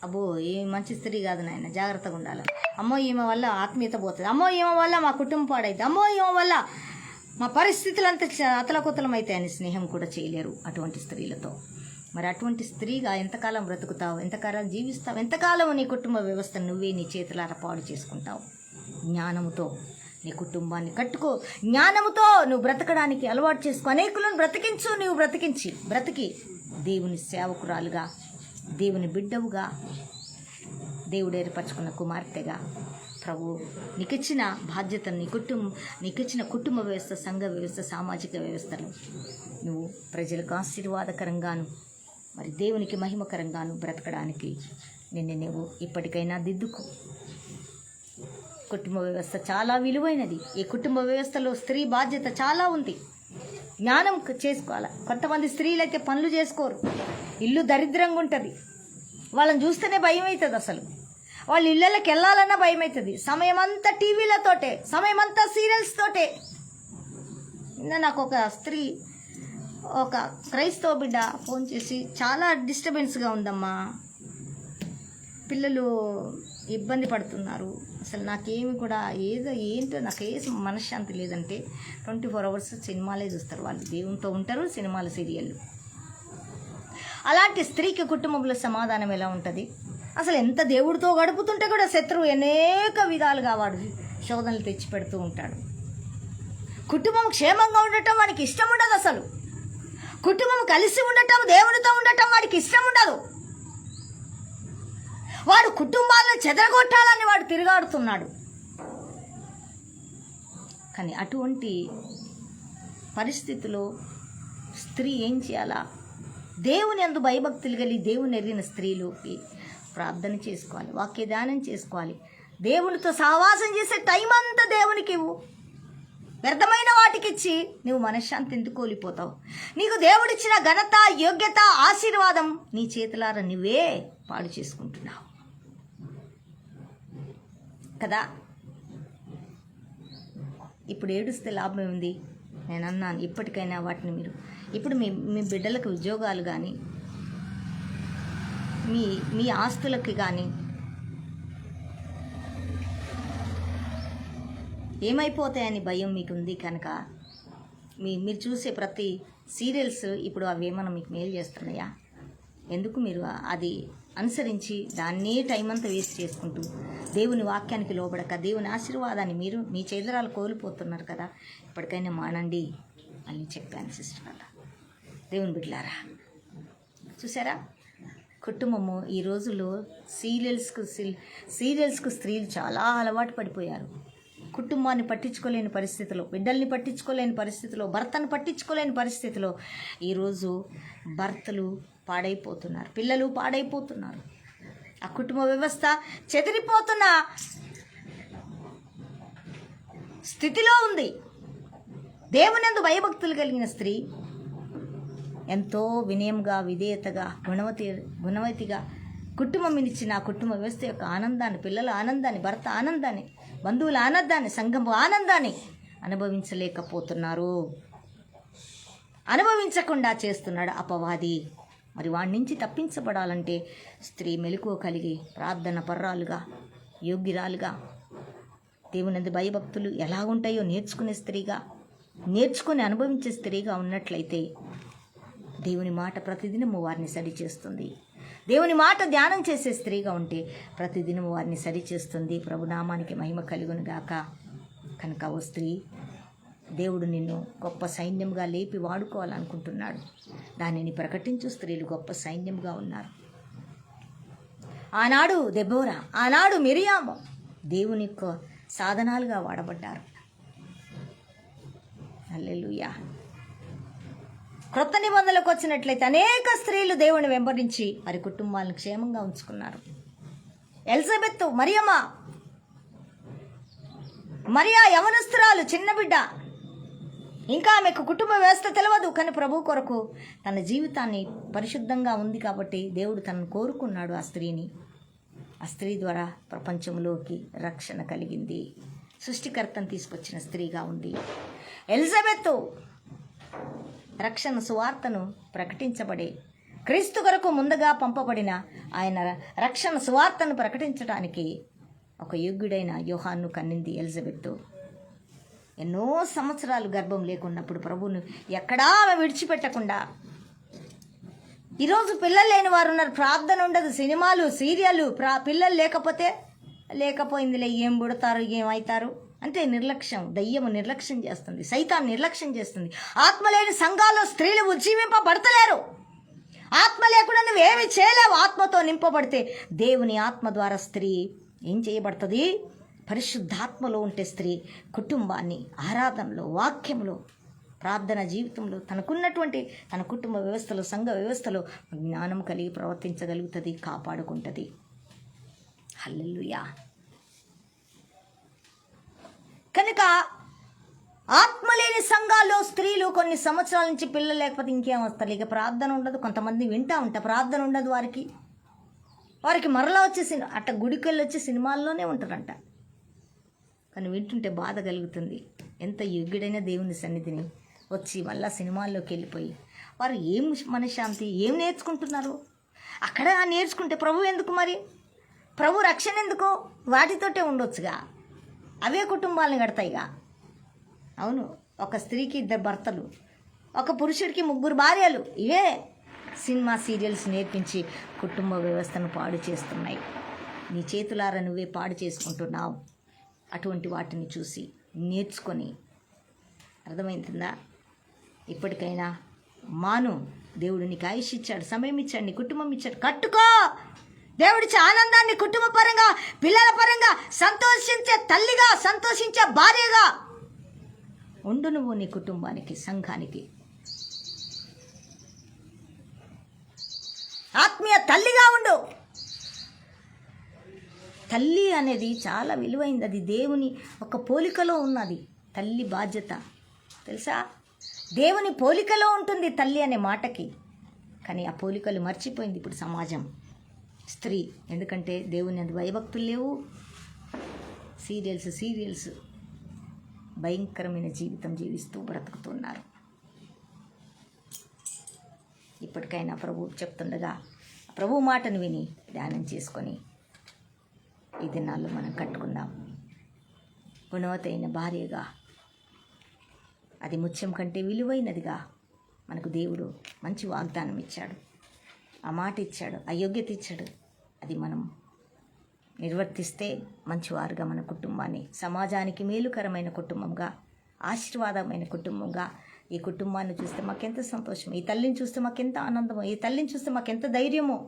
Speaker 1: అబ్బో ఏ మంచి స్త్రీ కాదు నాయన, జాగ్రత్తగా ఉండాలి. అమ్మో ఈమె వల్ల ఆత్మీయత పోతుంది, అమ్మో ఈమె వల్ల మా కుటుంబం పాడైతే, అమ్మో ఈమె వల్ల మా పరిస్థితులు అంతా అతలకుతలం అయితే అని స్నేహం కూడా చేయలేరు అటువంటి స్త్రీలతో. మరి అటువంటి స్త్రీగా ఎంతకాలం బ్రతుకుతావు, ఎంతకాలం జీవిస్తావు, ఎంతకాలం నీ కుటుంబ వ్యవస్థ నువ్వే నీ చేతులారా పాడు చేసుకుంటావు. జ్ఞానముతో నీ కుటుంబాన్ని కట్టుకో, జ్ఞానముతో నువ్వు బ్రతకడానికి అలవాటు చేసుకో. అనేకులను బ్రతికించు, నువ్వు బ్రతికి దేవుని సేవకురాలుగా, దేవుని బిడ్డవుగా, దేవుడు ఏర్పరచుకున్న కుమార్తెగా ప్రభు నీకిచ్చిన బాధ్యతను నీకిచ్చిన కుటుంబ వ్యవస్థ, సంఘ వ్యవస్థ, సామాజిక వ్యవస్థలు నువ్వు ప్రజలకు ఆశీర్వాదకరంగాను మరి దేవునికి మహిమకరంగాను బ్రతకడానికి నువ్వు ఇప్పటికైనా దిద్దుకో. కుటుంబ వ్యవస్థ చాలా విలువైనది. ఈ కుటుంబ వ్యవస్థలో స్త్రీ బాధ్యత చాలా ఉంది. జ్ఞానం చేసుకోవాలి. కొంతమంది స్త్రీలు అయితే పనులు చేసుకోరు, ఇల్లు దరిద్రంగా ఉంటుంది, వాళ్ళని చూస్తేనే భయం అవుతుంది. అసలు వాళ్ళ ఇళ్ళకి వెళ్ళాలన్నా భయం అవుతుంది. సమయం అంతా టీవీలతోటే, సమయం అంతా సీరియల్స్ తోటే. నాకు ఒక స్త్రీ, ఒక క్రైస్తవ బిడ్డ ఫోన్ చేసి, చాలా డిస్టర్బెన్స్గా ఉందమ్మా, పిల్లలు ఇబ్బంది పడుతున్నారు, అసలు నాకేమి కూడా ఏంటో నాకు మనశ్శాంతి లేదంటే 24 hours సినిమాలే చూస్తారు వాళ్ళు. దేవునితో ఉంటారు, సినిమాలు, సీరియళ్ళు. అలాంటి స్త్రీకి కుటుంబంలో సమాధానం ఎలా ఉంటుంది? అసలు ఎంత దేవుడితో గడుపుతుంటే కూడా శత్రువు అనేక విధాలుగా వాడు శోధనలు తెచ్చి పెడుతూ ఉంటాడు. కుటుంబం క్షేమంగా ఉండటం వాడికి ఇష్టం ఉండదు. అసలు కుటుంబం కలిసి ఉండటం, దేవునితో ఉండటం వాడికి ఇష్టం ఉండదు. వాడు కుటుంబాలను చెదరగొట్టాలని వాడు తిరుగాడుతున్నాడు. కానీ అటువంటి పరిస్థితిలో స్త్రీ ఏం చేయాలా? దేవుని యందు భయభక్తులు కలిగి దేవుని ఎరిగిన స్త్రీలోకి ప్రార్థన చేసుకోవాలి, వాక్య ధ్యానం చేసుకోవాలి, దేవునితో సహవాసం చేసే టైం అంతా దేవునికి ఇవ్వు. వ్యర్థమైన వాటికిచ్చి నువ్వు మనశ్శాంతి ఎందుకు కోల్పోతావు? నీకు దేవుడిచ్చిన ఘనత, యోగ్యత, ఆశీర్వాదం నీ చేతులారా నువ్వే పాడు చేసుకుంటున్నావు కదా. ఇప్పుడు ఏడుస్తే లాభం ఉంది. నేను అన్నాను, ఇప్పటికైనా వాటిని మీరు ఇప్పుడు మీ బిడ్డలకు ఉద్యోగాలు కానీ, మీ ఆస్తులకి కానీ ఏమైపోతాయని భయం మీకు ఉంది కనుక మీరు చూసే ప్రతి సీరియల్స్ ఇప్పుడు అవి ఏమైనా మీకు మేలు చేస్తున్నాయా? ఎందుకు మీరు అది అనుసరించి దాన్నే టైం అంతా వేస్ట్ చేసుకుంటూ దేవుని వాక్యానికి లోబడక దేవుని ఆశీర్వాదాన్ని మీరు మీ చేదరాలు కోల్పోతున్నారు కదా. ఇప్పటికైనా మానండి అని చెప్పాను సిస్టర్. అలా దేవుని బిడ్డలారా, చూసారా కుటుంబము ఈ రోజుల్లో సీరియల్స్కు స్త్రీలు చాలా అలవాటు పడిపోయారు. కుటుంబాన్ని పట్టించుకోలేని పరిస్థితిలో, బిడ్డల్ని పట్టించుకోలేని పరిస్థితిలో, భర్తను పట్టించుకోలేని పరిస్థితిలో ఈరోజు భర్తలు పాడైపోతున్నారు, పిల్లలు పాడైపోతున్నారు. ఆ కుటుంబ వ్యవస్థ చెదిరిపోతున్న స్థితిలో ఉంది. దేవునందు భయభక్తులు కలిగిన స్త్రీ ఎంతో వినయంగా, విధేయతగా, గుణవతిగా కుటుంబం ఇచ్చిన కుటుంబ వ్యవస్థ యొక్క ఆనందాన్ని, పిల్లల ఆనందాన్ని, భర్త ఆనందాన్ని, బంధువుల ఆనందాన్ని, సంఘం ఆనందాన్ని అనుభవించలేకపోతున్నారు. అనుభవించకుండా చేస్తున్నాడు అపవాది. మరి వాడి నుంచి తప్పించబడాలంటే స్త్రీ మెలకువ కలిగి ప్రార్థన పర్రాలుగా, యోగ్యురాలుగా, దేవునందు భయభక్తులు ఎలా ఉంటాయో నేర్చుకునే స్త్రీగా, నేర్చుకుని అనుభవించే స్త్రీగా ఉన్నట్లయితే దేవుని మాట ప్రతిదినము వారిని సరిచేస్తుంది. దేవుని మాట ధ్యానం చేసే స్త్రీగా ఉంటే ప్రతిదినము వారిని సరిచేస్తుంది. ప్రభునామానికి మహిమ కలుగును గాక. కనుక ఓ స్త్రీ, దేవుడు నిన్ను గొప్ప సైన్యంగా లేపి వాడుకోవాలనుకుంటున్నాడు. దానిని ప్రకటించు. స్త్రీలు గొప్ప సైన్యంగా ఉన్నారు. ఆనాడు దెబోరా, ఆనాడు మిరియాము దేవుని యొక్క సాధనాలుగా వాడబడ్డారు. హల్లెలూయా. క్రొత్త నిబంధనలకు వచ్చినట్లయితే అనేక స్త్రీలు దేవుని వెంబడించి వారి కుటుంబాలను క్షేమంగా ఉంచుకున్నారు. ఎలిజబెత్, మరియా యవనస్తురాలు, చిన్న బిడ్డ, ఇంకా ఆమెకు కుటుంబ వ్యవస్థ తెలియదు, కానీ ప్రభు కొరకు తన జీవితాన్ని పరిశుద్ధంగా ఉంది కాబట్టి దేవుడు తనను కోరుకున్నాడు. ఆ స్త్రీని, ఆ స్త్రీ ద్వారా ప్రపంచంలోకి రక్షణ కలిగింది. సృష్టికర్తను తీసుకొచ్చిన స్త్రీగా ఉంది. ఎలిజబెత్ రక్షణ సువార్తను ప్రకటించబడే క్రీస్తు కొరకు ముందుగా పంపబడిన ఆయన రక్షణ సువార్తను ప్రకటించడానికి ఒక యోగ్యుడైన యోహాన్ను కన్నింది ఎలిజబెత్. ఎన్నో సంవత్సరాలు గర్భం లేకున్నప్పుడు ప్రభువును ఎక్కడా ఆమె విడిచిపెట్టకుండా. ఈరోజు పిల్లలు లేని వారు ఉన్నారు. ప్రార్థన ఉండదు, సినిమాలు, సీరియళ్ళు. పిల్లలు లేకపోయిందిలే, ఏం పుడతారు, ఏమవుతారు అంటే నిర్లక్ష్యం. దయ్యము నిర్లక్ష్యం చేస్తుంది, సైతాన్ నిర్లక్ష్యం చేస్తుంది. ఆత్మ లేని సంఘాల్లో స్త్రీలు ఉజ్జీవింపబడతలేరు. ఆత్మ లేకుండా నువ్వేమి చేయలేవు. ఆత్మతో నింపబడితే దేవుని ఆత్మ ద్వారా స్త్రీ ఏం చేయబడుతుంది? పరిశుద్ధాత్మలో ఉంటే స్త్రీ కుటుంబాన్ని ఆరాధనలో, వాక్యంలో, ప్రార్థన జీవితంలో, తనకున్నటువంటి తన కుటుంబ వ్యవస్థలో, సంఘ వ్యవస్థలో జ్ఞానం కలిగి ప్రవర్తించగలుగుతుంది, కాపాడుకుంటుంది. హల్లెలూయా. కనుక ఆత్మలేని సంఘాల్లో స్త్రీలు కొన్ని సంవత్సరాల నుంచి పిల్లలు లేకపోతే ఇంకేం వస్తారు, ఇక ప్రార్థన ఉండదు. కొంతమంది వింటా ప్రార్థన ఉండదు వారికి మరలా వచ్చేసి అట్ట గుడికెళ్ళి వచ్చి సినిమాల్లోనే ఉంటారంట. కానీ వింటుంటే బాధ కలుగుతుంది. ఎంత యోగ్యుడైన దేవుని సన్నిధిని వచ్చి మళ్ళా సినిమాల్లోకి వెళ్ళిపోయి వారు ఏం మనశ్శాంతి, ఏం నేర్చుకుంటున్నారు? అక్కడ నేర్చుకుంటే ప్రభు ఎందుకు? మరి ప్రభు రక్షణ ఎందుకు? వాటితోటే ఉండొచ్చుగా, అవే కుటుంబాలను కడతాయిగా. అవును, ఒక స్త్రీకి 2 భర్తలు, ఒక పురుషుడికి 3 భార్యలు. ఇవే సినిమా సీరియల్స్ నేర్పించి కుటుంబ వ్యవస్థను పాడు చేస్తున్నాయి. నీ చేతులారా నువ్వే పాడు చేసుకుంటున్నావు. అటువంటి వాటిని చూసి నేర్చుకొని, అర్థమైందా? ఇప్పటికైనా మాను. దేవుడు నీకు ఆయుష్ ఇచ్చాడు, సమయం ఇచ్చాడు, నీ కుటుంబం ఇచ్చాడు. కట్టుకో. దేవుడిచ్చే ఆనందాన్ని కుటుంబ పరంగా, పిల్లల పరంగా సంతోషించే తల్లిగా, సంతోషించే భార్యగా ఉండు. నువ్వు నీ కుటుంబానికి, సంఘానికి ఆత్మీయ తల్లిగా ఉండు. తల్లి అనేది చాలా విలువైంది. అది దేవుని ఒక పోలికలో ఉన్నది. తల్లి బాధ్యత తెలుసా? దేవుని పోలికలో ఉంటుంది తల్లి అనే మాటకి. కానీ ఆ పోలికలు మర్చిపోయింది ఇప్పుడు సమాజం, స్త్రీ. ఎందుకంటే దేవుని అది భయభక్తులు లేవు. సీరియల్స్ భయంకరమైన జీవితం జీవిస్తూ బ్రతుకుతున్నారు. ఇప్పటికైనా ప్రభు చెప్తుండగా ప్రభు మాటను విని ధ్యానం చేసుకొని ఈ దినాల్లో మనం కట్టుకుందాం. గుణవతైన భార్యగా, అది ముత్యం కంటే విలువైనదిగా మనకు దేవుడు మంచి వాగ్దానం ఇచ్చాడు, ఆ మాట ఇచ్చాడు, ఆ యోగ్యత ఇచ్చాడు. అది మనం నిర్వర్తిస్తే మంచివారుగా మన కుటుంబాన్ని, సమాజానికి మేలుకరమైన కుటుంబంగా, ఆశీర్వాదమైన కుటుంబంగా, ఈ కుటుంబాన్ని చూస్తే మాకెంత సంతోషం, ఈ తల్లిని చూస్తే మాకెంత ఆనందమో, ఈ తల్లిని చూస్తే మాకెంత ధైర్యమో,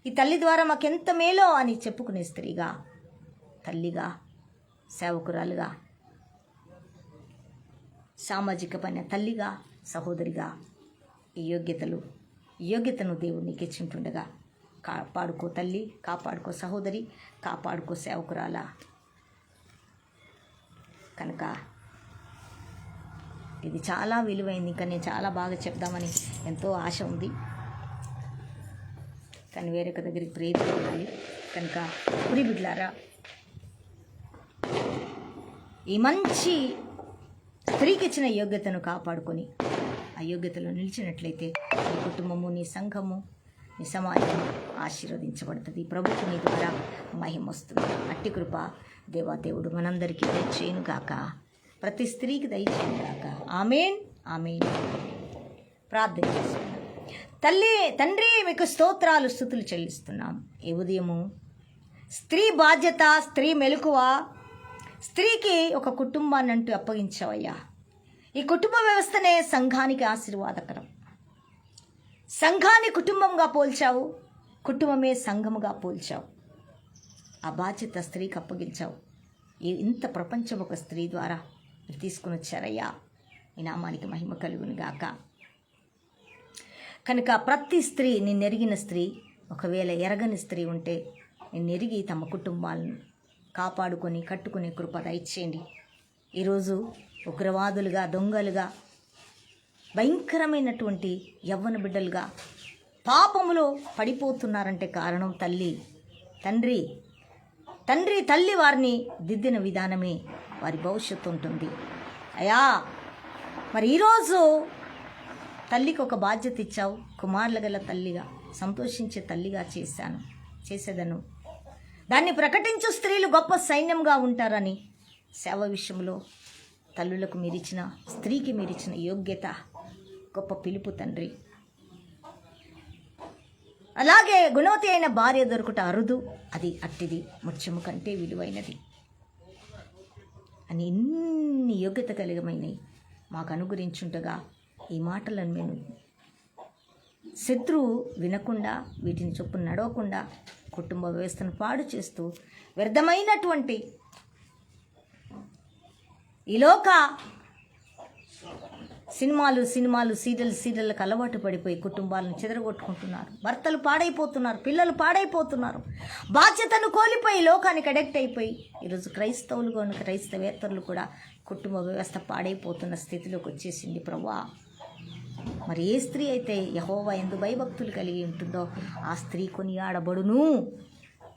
Speaker 1: ఈ తల్లి ద్వారా మాకెంత మేలో అని చెప్పుకునే స్త్రీగా, తల్లిగా, సేవకురాలుగా, సామాజిక పైన తల్లిగా, సహోదరిగా ఈ యోగ్యతను దేవుడు నీకు ఇచ్చింటుండగా కాపాడుకో తల్లి, కాపాడుకో సహోదరి, కాపాడుకో సేవకురాల. కనుక ఇది చాలా విలువైంది. ఇంకా నేను చాలా బాగా చెప్దామని ఎంతో ఆశ ఉంది, కానీ వేరొక దగ్గరికి ప్రేరణ ఉండాలి. కనుక బిడ్డలారా, ఈ మంచి స్త్రీకి ఇచ్చిన యోగ్యతను కాపాడుకొని ఆ యోగ్యతలో నిలిచినట్లయితే నీ కుటుంబము, నీ సంఘము, నీ సమాజము ఆశీర్వదించబడుతుంది. ప్రభుత్వం నీ ద్వారా మహిమ వస్తుంది. అట్టి కృప దేవాదేవుడు మనందరికీ దయచేయును గాక, ప్రతి స్త్రీకి దయచేయును గాక. ఆమేన్, ఆమేన్. ప్రార్థన చేసుకున్నాం. తండ్రి మీకు స్తోత్రాలు, స్తుతులు చెల్లిస్తున్నాం. ఈ ఉదయము స్త్రీ బాధ్యత, స్త్రీ మెలకువ, స్త్రీకి ఒక కుటుంబాన్ని అంటూ అప్పగించావయ్యా. ఈ కుటుంబ వ్యవస్థనే సంఘానికి ఆశీర్వాదకరం. సంఘాన్ని కుటుంబంగా పోల్చావు, కుటుంబమే సంఘముగా పోల్చావు. ఆ బాధ్యత స్త్రీకి అప్పగించావు. ఇంత ప్రపంచం ఒక స్త్రీ ద్వారా మీరు తీసుకుని వచ్చారయ్యా. ఈ నామానికి మహిమ కలుగును గాక. కనుక ప్రతి స్త్రీ, నిన్నెరిగిన స్త్రీ, ఒకవేళ ఎరగని స్త్రీ ఉంటే నిన్నెరిగి తమ కుటుంబాలను కాపాడుకొని కట్టుకునే కృప దయచేయండి. ఈరోజు ఉగ్రవాదులుగా, దొంగలుగా, భయంకరమైనటువంటి యవ్వన బిడ్డలుగా పాపములో పడిపోతున్నారంటే కారణం తండ్రి తల్లి వారిని దిద్దిన విధానమే వారి భవిష్యత్తు ఉంటుంది. అయ్యా, మరి ఈరోజు తల్లికి ఒక బాధ్యత ఇచ్చావు. కుమారుల గల తల్లిగా, సంతోషించే తల్లిగా చేసేదను. దాన్ని ప్రకటించు స్త్రీలు గొప్ప సైన్యంగా ఉంటారని సేవ విషయంలో తల్లులకు మీరిచ్చిన, స్త్రీకి మీరిచ్చిన యోగ్యత, గొప్ప పిలుపు తండ్రి. అలాగే గుణవతి అయిన భార్య దొరుకుట అరుదు, అది అట్టిది ముత్యము కంటే విలువైనది అని ఎన్ని యోగ్యత కలిగమైనవి మాకు అనుగ్రహించుంటగా ఈ మాటలను మేము శత్రువు వినకుండా, వీటిని చొప్పున నడవకుండా కుటుంబ వ్యవస్థను పాడు చేస్తూ వ్యర్థమైనటువంటి ఈ లోక సినిమాలు సీరియళ్ళకు అలవాటు పడిపోయి కుటుంబాలను చెదరగొట్టుకుంటున్నారు. భర్తలు పాడైపోతున్నారు, పిల్లలు పాడైపోతున్నారు, బాధ్యతను కోల్పోయి లోకానికి అడిక్ట్ అయిపోయి ఈరోజు క్రైస్తవేత్తరులు కూడా కుటుంబ వ్యవస్థ పాడైపోతున్న స్థితిలోకి వచ్చేసింది ప్రభువా. మరి ఏ స్త్రీ అయితే యెహోవా యందు భయభక్తులు కలిగి ఉంటుందో ఆ స్త్రీ కొనియాడబడును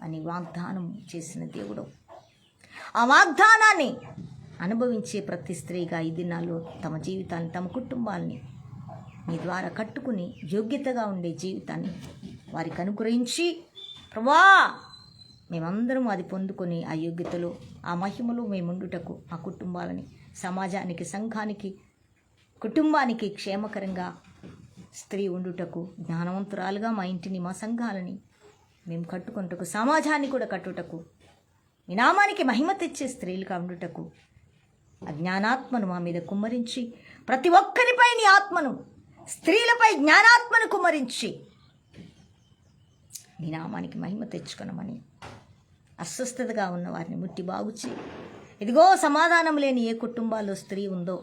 Speaker 1: అని వాగ్దానం చేసిన దేవుడు. ఆ వాగ్దానాన్ని అనుభవించే ప్రతి స్త్రీగా ఈ దినాల్లో తమ జీవితాన్ని, తమ కుటుంబాలని మీ ద్వారా కట్టుకుని యోగ్యతగా ఉండే జీవితాన్ని వారికి అనుగ్రహించి ప్రభువా మేమందరం అది పొందుకొని ఆ యోగ్యతలో, ఆ మహిమలో మేముండుటకు, ఆ కుటుంబాలని, సమాజానికి, సంఘానికి, కుటుంబానికి క్షేమకరంగా స్త్రీ ఉండుటకు, జ్ఞానవంతురాలుగా మా ఇంటిని, మా సంఘాలని మేము కట్టుకుంటకు, సమాజాన్ని కూడా కట్టుటకు, మీ నామానికి మహిమ తెచ్చే స్త్రీలుగా ఉండుటకు ఆ జ్ఞానాత్మను మా మీద కుమ్మరించి, ప్రతి ఒక్కరిపై నీ ఆత్మను, స్త్రీలపై జ్ఞానాత్మను కుమ్మరించి నీ నామానికి మహిమ తెచ్చుకొనమని, అస్వస్థతగా ఉన్న వారిని ముట్టి బాగుచి, ఇదిగో సమాధానం లేని ఏ కుటుంబాల్లో స్త్రీ ఉందో,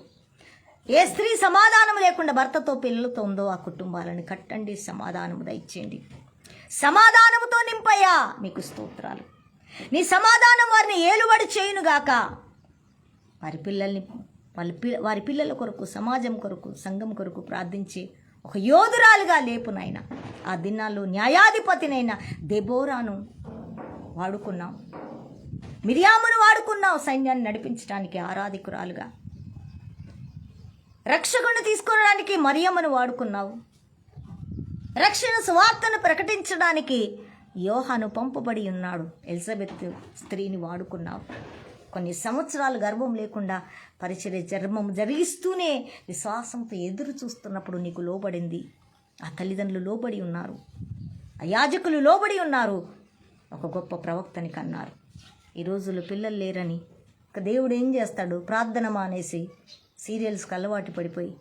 Speaker 1: ఏ స్త్రీ సమాధానం లేకుండా భర్తతో పిల్లలతో ఉందో ఆ కుటుంబాలను కట్టండి, సమాధానము దయచేయండి. సమాధానముతో నింపయ్యా, మీకు స్తోత్రాలు. నీ సమాధానం వారిని ఏలుబడి చేయునుగాక. వారి పిల్లల కొరకు, సమాజం కొరకు, సంఘం కొరకు ప్రార్థించే ఒక యోధురాలుగా లేపు నాయన. ఆ దినాల్లో న్యాయాధిపతినైన దెబోరాను వాడుకున్నాం, మిరియామును వాడుకున్నావు సైన్యాన్ని నడిపించడానికి ఆరాధికురాలుగా. రక్షకుని తీసుకోవడానికి మరియమ్మను వాడుకున్నావు. రక్షణ సువార్తను ప్రకటించడానికి యోహాను పంపబడి ఉన్నాడు. ఎలిజబెత్ స్త్రీని వాడుకున్నావు. కొన్ని సంవత్సరాలు గర్భం లేకుండా పరిచర్య జరిగిస్తూనే విశ్వాసంతో ఎదురు చూస్తున్నప్పుడు నీకు లోబడింది. ఆ తల్లిదండ్రులు లోబడి ఉన్నారు, ఆ యాజకులు లోబడి ఉన్నారు, ఒక గొప్ప ప్రవక్తని కన్నారు. ఈ రోజుల్లో పిల్లలు లేరని ఇక దేవుడు ఏం చేస్తాడు? ప్రార్థన మానేసి సీరియల్స్కి అలవాటు పడిపోయి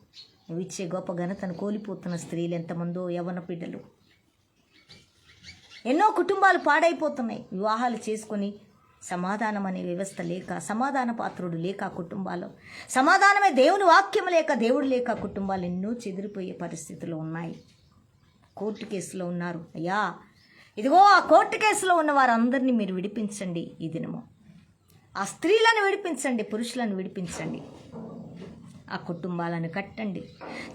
Speaker 1: నువ్వు ఇచ్చే గొప్ప ఘనతను కోల్పోతున్న స్త్రీలు ఎంతమందో, యవ్వన బిడ్డలు. ఎన్నో కుటుంబాలు పాడైపోతున్నాయి. వివాహాలు చేసుకొని సమాధానం అనే వ్యవస్థ లేక, సమాధాన పాత్రుడు లేక, కుటుంబాల్లో సమాధానమే దేవుని వాక్యం లేక, దేవుడు లేక కుటుంబాలు ఎన్నో చెదిరిపోయే పరిస్థితులు ఉన్నాయి. కోర్టు కేసులో ఉన్నారు. అయ్యా, ఇదిగో ఆ కోర్టు కేసులో ఉన్న వారందరినీ మీరు విడిపించండి. ఈ దినము ఆ స్త్రీలను విడిపించండి, పురుషులను విడిపించండి. ఆ కుటుంబాలను కట్టండి,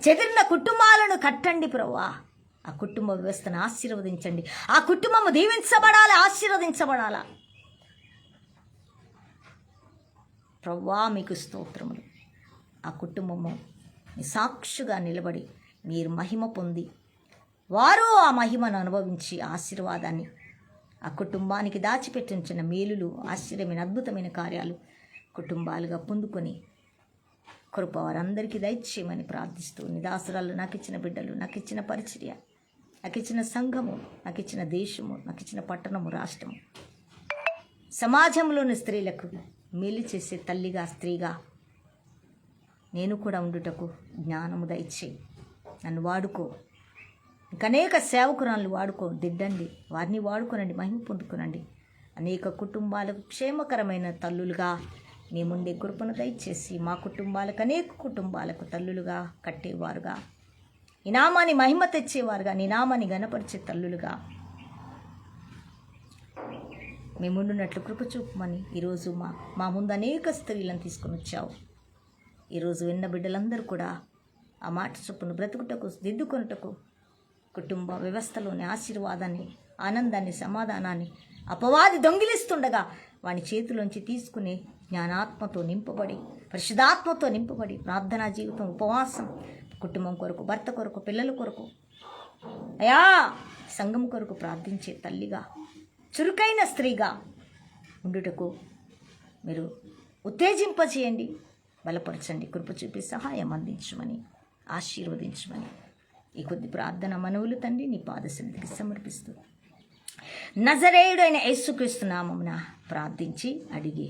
Speaker 1: చెదిరిన కుటుంబాలను కట్టండి ప్రభువా. ఆ కుటుంబ వ్యవస్థను ఆశీర్వదించండి. ఆ కుటుంబము దీవించబడాలి, ఆశీర్వదించబడాలా. ప్రభువా మీకు స్తోత్రములు. ఆ కుటుంబము మీ సాక్షిగా నిలబడి మీరు మహిమ పొంది, వారు ఆ మహిమను అనుభవించి ఆశీర్వాదాన్ని, ఆ కుటుంబానికి దాచిపెట్టించిన మేలులు, ఆశ్చర్యమైన అద్భుతమైన కార్యాలు కుటుంబాలుగా పొందుకొని కృప వారందరికీ దయచేయమని ప్రార్థిస్తూ, నిదాసురాలు నాకు ఇచ్చిన బిడ్డలు, నాకు ఇచ్చిన పరిచర్య, నాకు ఇచ్చిన సంఘము, నాకు ఇచ్చిన దేశము, నాకు ఇచ్చిన పట్టణము, రాష్ట్రము, సమాజంలోని స్త్రీలకు మేలు చేసే తల్లిగా, స్త్రీగా నేను కూడా ఉండుటకు జ్ఞానము దయచేయి. నన్ను వాడుకో. ఇంకా అనేక సేవకురాలను వాడుకో, దిద్దండి, వారిని వాడుకోనండి, మహిమ పొందుకోనండి. అనేక కుటుంబాలకు క్షేమకరమైన తల్లులుగా మేముండే కృపను దయచేసి మా కుటుంబాలకు, అనేక కుటుంబాలకు తల్లులుగా కట్టేవారుగా, నీ నామాన్ని మహిమ తెచ్చేవారుగా, నీ నామాన్ని గణపరిచే తల్లులుగా మేముండున్నట్లు కృప చూపమని ఈరోజు మా ముందు అనేక స్త్రీలను తీసుకొని వచ్చావు. ఈరోజు విన్న బిడ్డలందరూ కూడా ఆ మాట చొప్పును బ్రతుకుటకు, దిద్దుకొనుటకు, కుటుంబ వ్యవస్థలోని ఆశీర్వాదాన్ని, ఆనందాన్ని, సమాధానాన్ని అపవాది దొంగిలిస్తుండగా వాని చేతిలోంచి తీసుకుని జ్ఞానాత్మతో నింపబడి, పరిశుద్ధాత్మతో నింపబడి, ప్రార్థనా జీవితం, ఉపవాసం, కుటుంబం కొరకు, భర్త కొరకు, పిల్లల కొరకు, అయా సంఘం కొరకు ప్రార్థించే తల్లిగా, చురుకైన స్త్రీగా ఉండుటకు మీరు ఉత్తేజింపచేయండి, బలపరచండి, కృప చూపి సహాయం అందించమని, ఆశీర్వదించమని ఈ కొద్ది ప్రార్థన మనవులు తండ్రి నీ పాదసన్నిధికి సమర్పిస్తూ నజరేయుడైన యేసుక్రీస్తు నామమున ప్రార్థించి అడిగి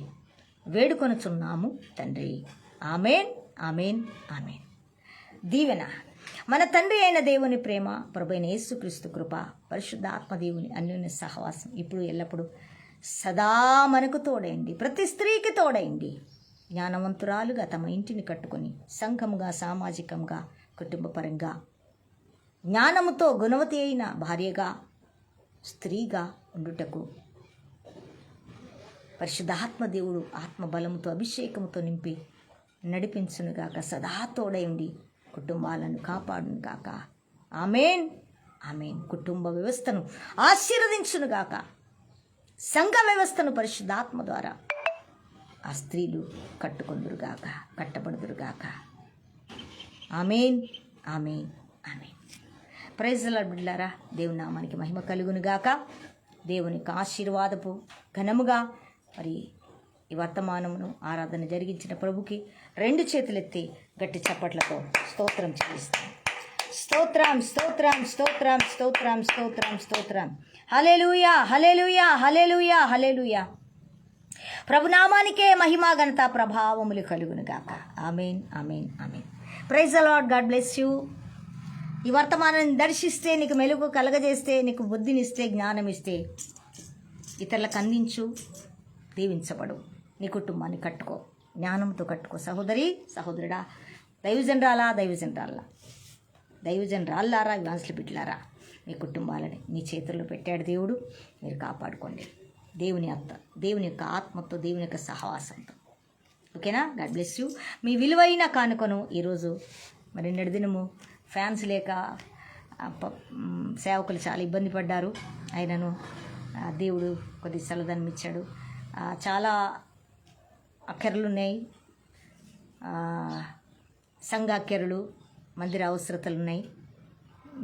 Speaker 1: వేడుకొనుచున్నాము తండ్రి. ఆమేన్, ఆమేన్, ఆమేన్. దీవెన మన తండ్రి అయిన దేవుని ప్రేమ, ప్రభువైన యేసుక్రీస్తు కృప, పరిశుద్ధ ఆత్మదేవుని అన్యోన్య సహవాసం ఇప్పుడు ఎల్లప్పుడూ సదా మనకు తోడైంది, ప్రతి స్త్రీకి తోడైంది. జ్ఞానవంతురాలుగా తమ ఇంటిని కట్టుకొని సంఘముగా, సామాజికంగా, కుటుంబపరంగా జ్ఞానముతో గుణవతి అయిన భార్యగా, స్త్రీగా ఉండుటకు పరిశుద్ధాత్మ దేవుడు ఆత్మబలముతో, అభిషేకముతో నింపి నడిపించునుగాక, సదా తోడై ఉండి కుటుంబాలను కాపాడునుగాక. ఆమేన్, ఆమేన్. కుటుంబ వ్యవస్థను ఆశీర్వదించునుగాక. సంఘ వ్యవస్థను పరిశుద్ధాత్మ ద్వారా ఆ స్త్రీలు కట్టుకొందురుగాక, కట్టబడుదురుగాక. ఆమేన్, amen, amen. Praise the lord బిడ్డలారా, దేవుని నామానికి మహిమ కలుగునుగాక. దేవునికి ఆశీర్వాదపు ఘనముగా మరి ఈ వర్తమానమును ఆరాధన జరిగించిన ప్రభుకి 2 చేతులెత్తి గట్టి చప్పట్లతో స్తోత్రం చెల్లిస్తాం. స్తోత్రం, స్తోత్రం, స్తోత్రం, స్తోత్రం, స్తోత్రం, స్తోత్రం. హల్లెలూయా, హల్లెలూయా, హల్లెలూయా, హల్లెలూయా. ప్రభునామానికే మహిమ, ఘనత, ప్రభావములు కలుగునుగాక. Amen, amen, amen. Praise the Lord. God bless you. ఈ వర్తమానాన్ని దర్శిస్తే, నీకు మెలుగు కలగజేస్తే, నీకు బుద్ధినిస్తే, జ్ఞానం ఇస్తే, ఇతరులకు అందించు, దీవించబడు. నీ కుటుంబాన్ని కట్టుకో, జ్ఞానంతో కట్టుకో. సహోదరి, సహోదరుడా, దైవజనరాల్లారా, వివాన్స్లు బిడ్డలారా, మీ కుటుంబాలని మీ చేతుల్లో పెట్టాడు దేవుడు. మీరు కాపాడుకోండి. దేవుని యొక్క ఆత్మతో, దేవుని యొక్క సహవాసంతో. ఓకేనా? God bless you. మీ విలువైన కానుకను ఈరోజు మరి నెడుదినము ఫ్యాన్స్ లేక సేవకులు చాలా ఇబ్బంది పడ్డారు. ఆయనను దేవుడు కొద్ది చల్లదనం ఇచ్చాడు. చాలా అక్కర్లు ఉన్నాయి, సంఘ అక్కర్లు, మందిర అవసరతలు ఉన్నాయి.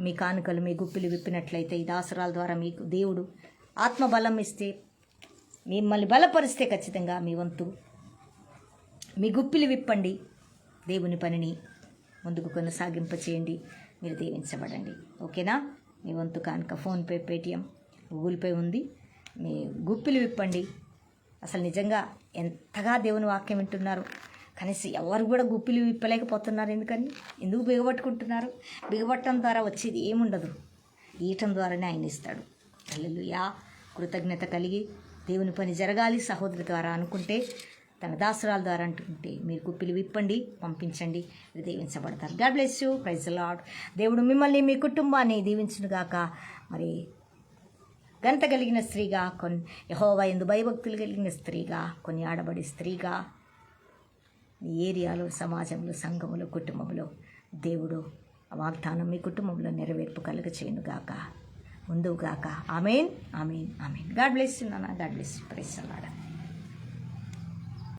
Speaker 1: మీ కానుకలు, మీ గుప్పిలు విప్పినట్లయితే ఈ దాసరాల ద్వారా మీకు దేవుడు ఆత్మబలం ఇస్తే, మిమ్మల్ని బలపరిస్తే ఖచ్చితంగా మీ వంతు మీ గుప్పిలు విప్పండి. దేవుని పనిని ముందుకు కొనసాగింపచేయండి. మీరు దీవించబడండి. ఓకేనా? మీ వంతు కానుక ఫోన్పే, పేటిఎం, గూగుల్ పే ఉంది. మీ గుప్పిలు విప్పండి. అసలు నిజంగా ఎంతగా దేవుని వాక్యం వింటున్నారు, కనీసం ఎవరు కూడా గుప్పిలు విప్పలేకపోతున్నారు. ఎందుకు బిగబట్టుకుంటున్నారు? బిగబట్టడం ద్వారా వచ్చేది ఏముండదు, ఈయటం ద్వారానే ఆయన ఇస్తాడు. హల్లెలూయా. కృతజ్ఞత కలిగి దేవుని పని జరగాలి సహోదరి ద్వారా అనుకుంటే, తన దాసురాల ద్వారా అంటుంటే మీరు గుప్పిలు విప్పండి, పంపించండి, మీరు దీవించబడతారు. God bless you. Praise the Lord. దేవుడు మిమ్మల్ని, మీ కుటుంబాన్ని దీవించునుగాక. మరి ఘనత కలిగిన స్త్రీగా, యెహోవా యందు భయభక్తులు కలిగిన స్త్రీగా, కొన్ని ఆడబడి స్త్రీగా మీ ఏరియాలో, సమాజంలో, సంఘములో, కుటుంబంలో దేవుడు వాగ్దానం మీ కుటుంబంలో నెరవేర్పు కలుగ చేయనుగాక, ముందుగాక. Amen, amen, amen. God bless you నాన్న. God bless you. Praise the lord.